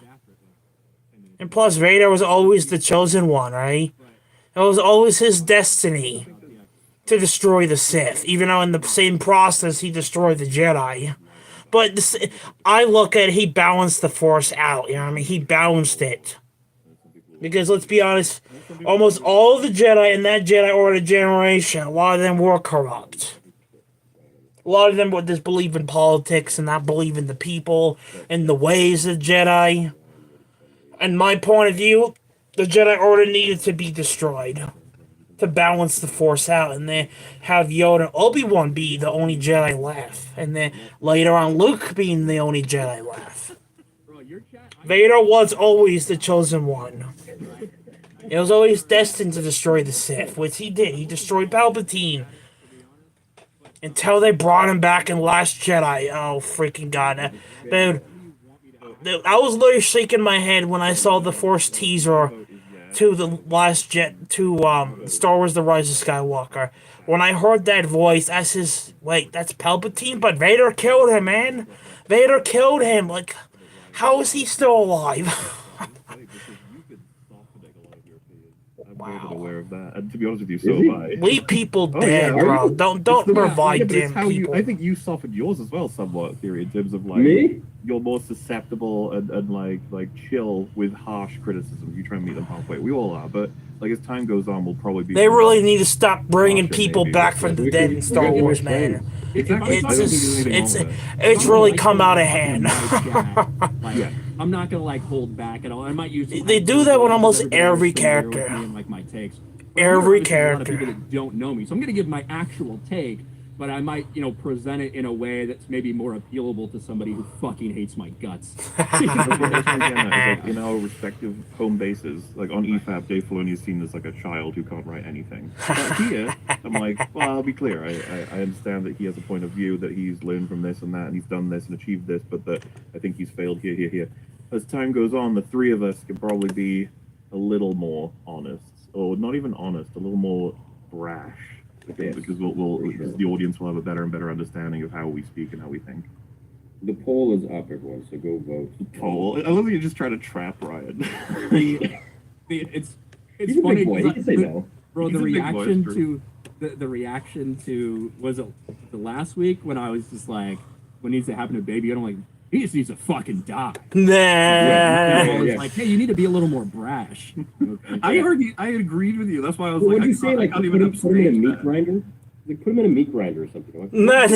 [SPEAKER 1] And plus, Vader was always the Chosen One, right? It was always his destiny to destroy the Sith, even though in the same process he destroyed the Jedi. But I look at it, he balanced the Force out, you know what I mean? He balanced it. Because let's be honest, almost all of the Jedi in that Jedi Order generation, a lot of them were corrupt. A lot of them would just believe in politics and not believe in the people and the ways of Jedi. And my point of view, the Jedi Order needed to be destroyed to balance the Force out, and then have Yoda and Obi-Wan be the only Jedi left, and then later on Luke being the only Jedi left. Vader was always the Chosen One. It was always destined to destroy the Sith, which he did. He destroyed Palpatine until they brought him back in Last Jedi. Oh, freaking God. Dude, I was literally shaking my head when I saw the Force teaser to the Star Wars The Rise of Skywalker. When I heard that voice, I says, wait, that's Palpatine? But Vader killed him, man. Vader killed him. Like, how is he still alive?
[SPEAKER 7] I'm aware of that. And to be honest with you, so am I.
[SPEAKER 1] Leave people dead, bro. Don't provide them people.
[SPEAKER 7] I think you softened yours as well somewhat, Theory, in terms of like
[SPEAKER 8] Me?
[SPEAKER 7] you're more susceptible and like chill with harsh criticism. You try and meet them halfway. We all are, but like as time goes on, we'll probably be.
[SPEAKER 1] They really need to stop bringing
[SPEAKER 7] Harsher,
[SPEAKER 1] people
[SPEAKER 7] maybe.
[SPEAKER 1] back from the dead in Star Wars, man.
[SPEAKER 7] Exactly. I don't think there's anything wrong with that.
[SPEAKER 1] It's really come out of hand.
[SPEAKER 9] Like, I'm not gonna like hold back at all. I might use.
[SPEAKER 1] They do that with almost every character.
[SPEAKER 9] And, like my takes.
[SPEAKER 1] Every
[SPEAKER 9] There's a lot of
[SPEAKER 1] character.
[SPEAKER 9] people that don't know me, so I'm gonna give my actual take, but I might, present it in a way that's maybe more appealable to somebody who fucking hates my guts.
[SPEAKER 7] That's what I'm trying to get at, is, like, in our respective home bases, like on EFAP, Dave Filoni is seen as like a child who can't write anything. But here, I'm like, well, I'll be clear. I understand that he has a point of view, that he's learned from this and that, and he's done this and achieved this, but that I think he's failed here. As time goes on, the three of us can probably be a little more honest, or not even honest, a little more brash. Because the audience will have a better and better understanding of how we speak and how we think.
[SPEAKER 8] The poll is up, everyone, so go vote.
[SPEAKER 7] Poll. I love that you're just trying to trap Ryan.
[SPEAKER 9] It's
[SPEAKER 8] He's a
[SPEAKER 9] funny,
[SPEAKER 8] big boy. He
[SPEAKER 9] 'cause
[SPEAKER 8] can say no.
[SPEAKER 9] bro.
[SPEAKER 7] He's
[SPEAKER 9] The
[SPEAKER 7] a big boy,
[SPEAKER 9] reaction
[SPEAKER 7] it's
[SPEAKER 9] to the reaction to, was it the last week when I was just like, what needs to happen to Baby? I'm like, he just needs to fucking die.
[SPEAKER 1] Nah.
[SPEAKER 9] I was like, hey, you need to be a little more brash.
[SPEAKER 7] I agreed with you. That's why I was
[SPEAKER 8] Well,
[SPEAKER 7] like,
[SPEAKER 8] what'd you say? Like,
[SPEAKER 7] I can't
[SPEAKER 8] put
[SPEAKER 7] even
[SPEAKER 8] him in a
[SPEAKER 7] upstage
[SPEAKER 8] meat
[SPEAKER 7] that.
[SPEAKER 8] grinder? Like, put him in a meat grinder or something. Like,
[SPEAKER 1] Nah.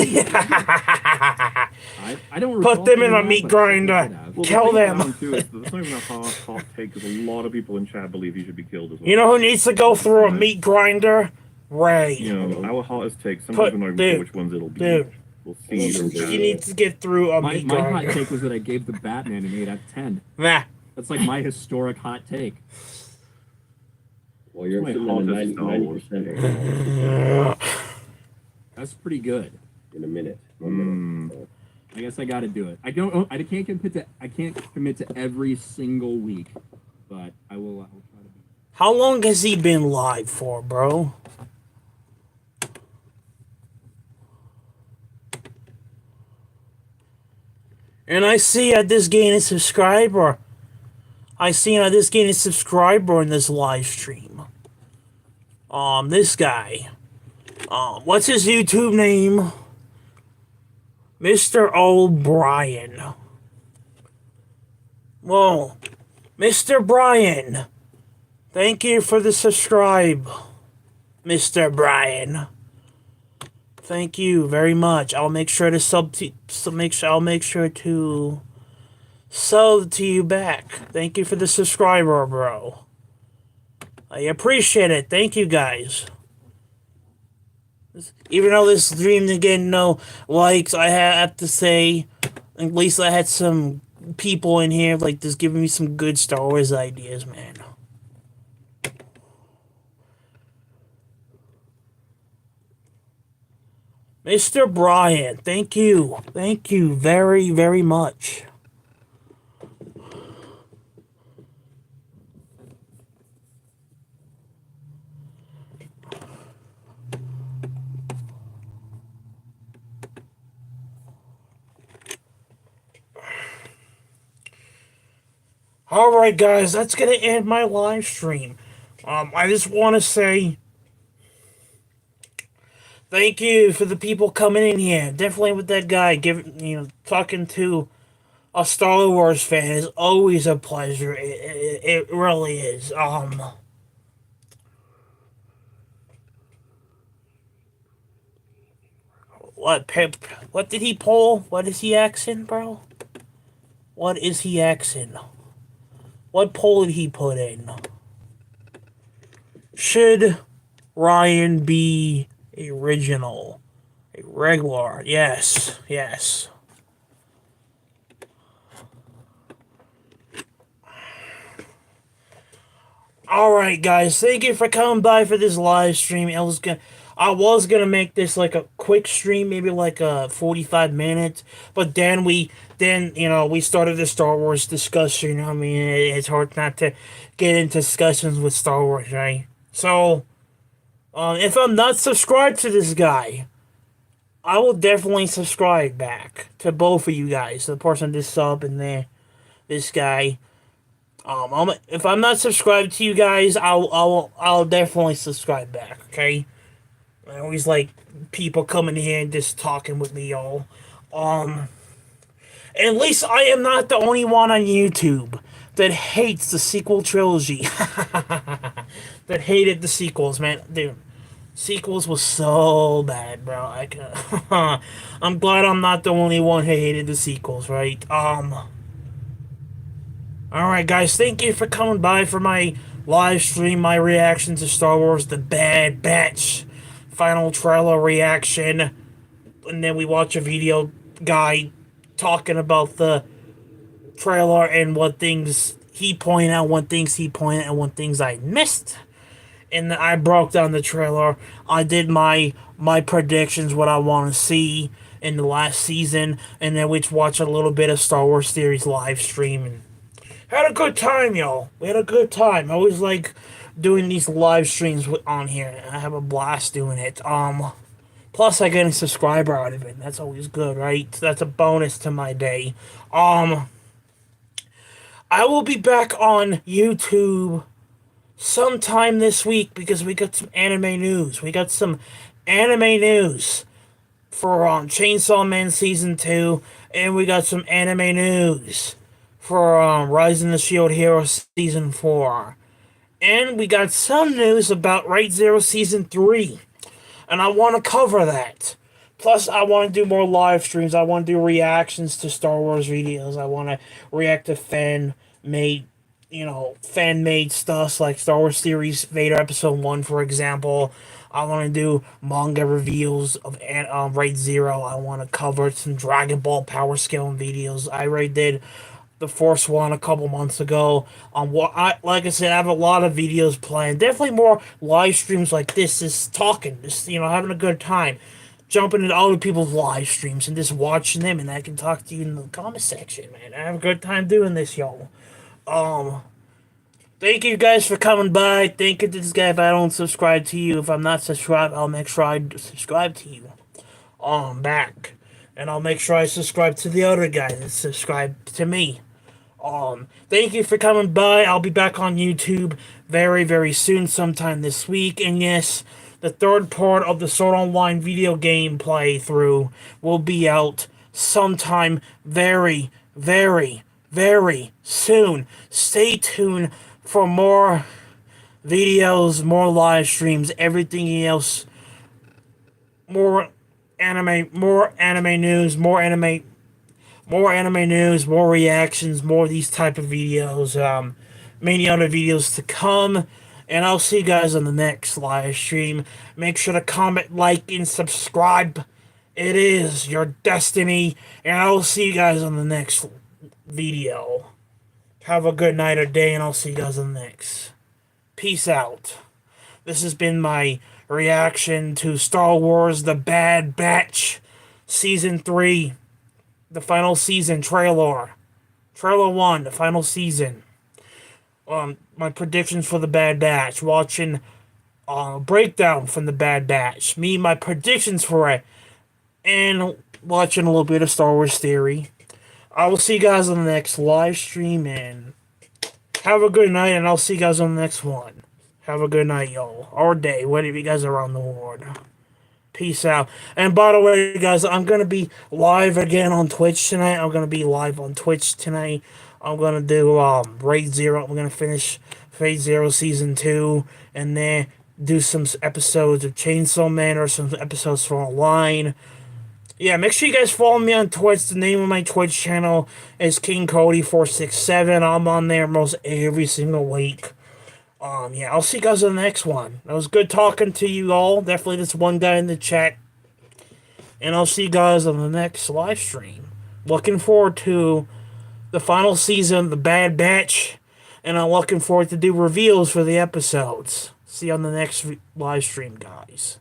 [SPEAKER 9] I don't
[SPEAKER 1] Put
[SPEAKER 9] recall
[SPEAKER 1] them in
[SPEAKER 9] saying
[SPEAKER 1] a
[SPEAKER 9] that,
[SPEAKER 1] meat
[SPEAKER 9] but I
[SPEAKER 1] grinder.
[SPEAKER 9] could have.
[SPEAKER 7] Well,
[SPEAKER 1] Kill
[SPEAKER 7] the thing
[SPEAKER 1] them.
[SPEAKER 7] around, too, is that's not even a hot take, because a lot of people in chat believe he should be killed as well.
[SPEAKER 1] You know who needs to go through a meat grinder? Ray.
[SPEAKER 7] You know, our hottest take,
[SPEAKER 1] Put-
[SPEAKER 7] sometimes we're not even
[SPEAKER 1] dude,
[SPEAKER 7] sure which ones it'll be.
[SPEAKER 1] dude.
[SPEAKER 7] We'll see from
[SPEAKER 1] You
[SPEAKER 7] chat.
[SPEAKER 1] need to get through a
[SPEAKER 9] My
[SPEAKER 1] meat
[SPEAKER 9] hot
[SPEAKER 1] grinder.
[SPEAKER 9] take was that I gave the Batman an 8 out of 10.
[SPEAKER 1] Nah.
[SPEAKER 9] That's like my historic hot take.
[SPEAKER 8] well, you're
[SPEAKER 7] My
[SPEAKER 8] sitting at
[SPEAKER 7] hottest Star Wars
[SPEAKER 8] 90% right now.
[SPEAKER 9] That's pretty good.
[SPEAKER 8] In a minute. 1 minute.
[SPEAKER 9] I guess I got to do it. I can't commit to every single week, but I will try to be.
[SPEAKER 1] How long has he been live for, bro? And I see I just gained a subscriber. I seen I just gained a subscriber in this live stream. This guy. What's his YouTube name? Mr. O'Brien. Whoa. Mr. Bryan. Thank you for the subscribe, Mr. Bryan. Thank you very much. I'll make sure to I'll make sure to sub to you back. Thank you for the subscriber, bro. I appreciate it. Thank you guys. Even though this stream didn't get no likes, I have to say, at least I had some people in here like just giving me some good Star Wars ideas, man. Mr. Brian, thank you. Thank you very, very much. Alright guys, that's gonna end my live stream. I just wanna say thank you for the people coming in here. Definitely with that guy talking to a Star Wars fan is always a pleasure. It really is. What did he pull? What is he axing, bro? What is he axing? What poll did he put in? Should Ryan be original? A regular? Yes, yes. Alright guys, thank you for coming by for this live stream. I was gonna make this like a quick stream, maybe like a 45 minutes, but then we started the Star Wars discussion. I mean, it's hard not to get into discussions with Star Wars, right? So, if I'm not subscribed to this guy, I will definitely subscribe back to both of you guys. The person this sub and this guy. If I'm not subscribed to you guys, I'll definitely subscribe back. Okay. I always like people coming here and just talking with me, y'all. At least I am not the only one on YouTube that hates the sequel trilogy. That hated the sequels, man. Dude, sequels was so bad, bro. I'm glad I'm not the only one who hated the sequels, right? Alright, guys, thank you for coming by for my live stream, my reaction to Star Wars The Bad Batch final trailer reaction, and then we watch a video guy talking about the trailer and what things he pointed out, what things I missed, and I broke down the trailer. I did my predictions, what I want to see in the last season, and then we watch a little bit of Star Wars Theories live stream, and had a good time, y'all. We had a good time. I always like doing these live streams on here. I have a blast doing it. Plus I get a subscriber out of it. That's always good, right? That's a bonus to my day. I will be back on YouTube sometime this week because we got some anime news. We got some anime news for Chainsaw Man Season 2, and we got some anime news for Rising the Shield Hero Season 4. And we got some news about Right Zero Season 3. And I want to cover that. Plus, I want to do more live streams. I want to do reactions to Star Wars videos. I want to react to fan-made stuff like Star Wars Theories Vader Episode 1, for example. I want to do manga reveals of Right Zero. I want to cover some Dragon Ball Power Scaling videos. I already did The Force One a couple months ago. Like I said, I have a lot of videos planned. Definitely more live streams like this, just talking, just having a good time, jumping into other people's live streams and just watching them, and I can talk to you in the comment section, man. I have a good time doing this, y'all. Thank you guys for coming by. Thank you to this guy. If I don't subscribe to you, if I'm not subscribed, I'll make sure I subscribe to you. Back. And I'll make sure I subscribe to the other guy that subscribed to me. Thank you for coming by. I'll be back on YouTube very, very soon, sometime this week. And yes, the third part of the Sword Online video game playthrough will be out sometime very, very, very soon. Stay tuned for more videos, more live streams, everything else, more anime news, more reactions, more of these type of videos, many other videos to come. And I'll see you guys on the next live stream. Make sure to comment, like, and subscribe. It is your destiny. And I'll see you guys on the next video. Have a good night or day, and I'll see you guys on the next. Peace out. This has been my reaction to Star Wars The Bad Batch Season 3. The final season trailer. Trailer 1, the final season. My predictions for The Bad Batch. Watching breakdown from The Bad Batch. Me, my predictions for it. And watching a little bit of Star Wars Theory. I will see you guys on the next live stream, and have a good night, and I'll see you guys on the next one. Have a good night, y'all. Or day, whatever you guys are around the world. Peace out. And by the way, guys, I'm going to be live again on Twitch tonight. I'm going to be live on Twitch tonight. I'm going to do Raid Zero. I'm going to finish Raid Zero Season 2, and then do some episodes of Chainsaw Man or some episodes from online. Yeah, make sure you guys follow me on Twitch. The name of my Twitch channel is King Cody 467. I'm on there most every single week. Yeah, I'll see you guys on the next one. It was good talking to you all. Definitely this one guy in the chat. And I'll see you guys on the next live stream. Looking forward to the final season, The Bad Batch. And I'm looking forward to do reveals for the episodes. See you on the next live stream, guys.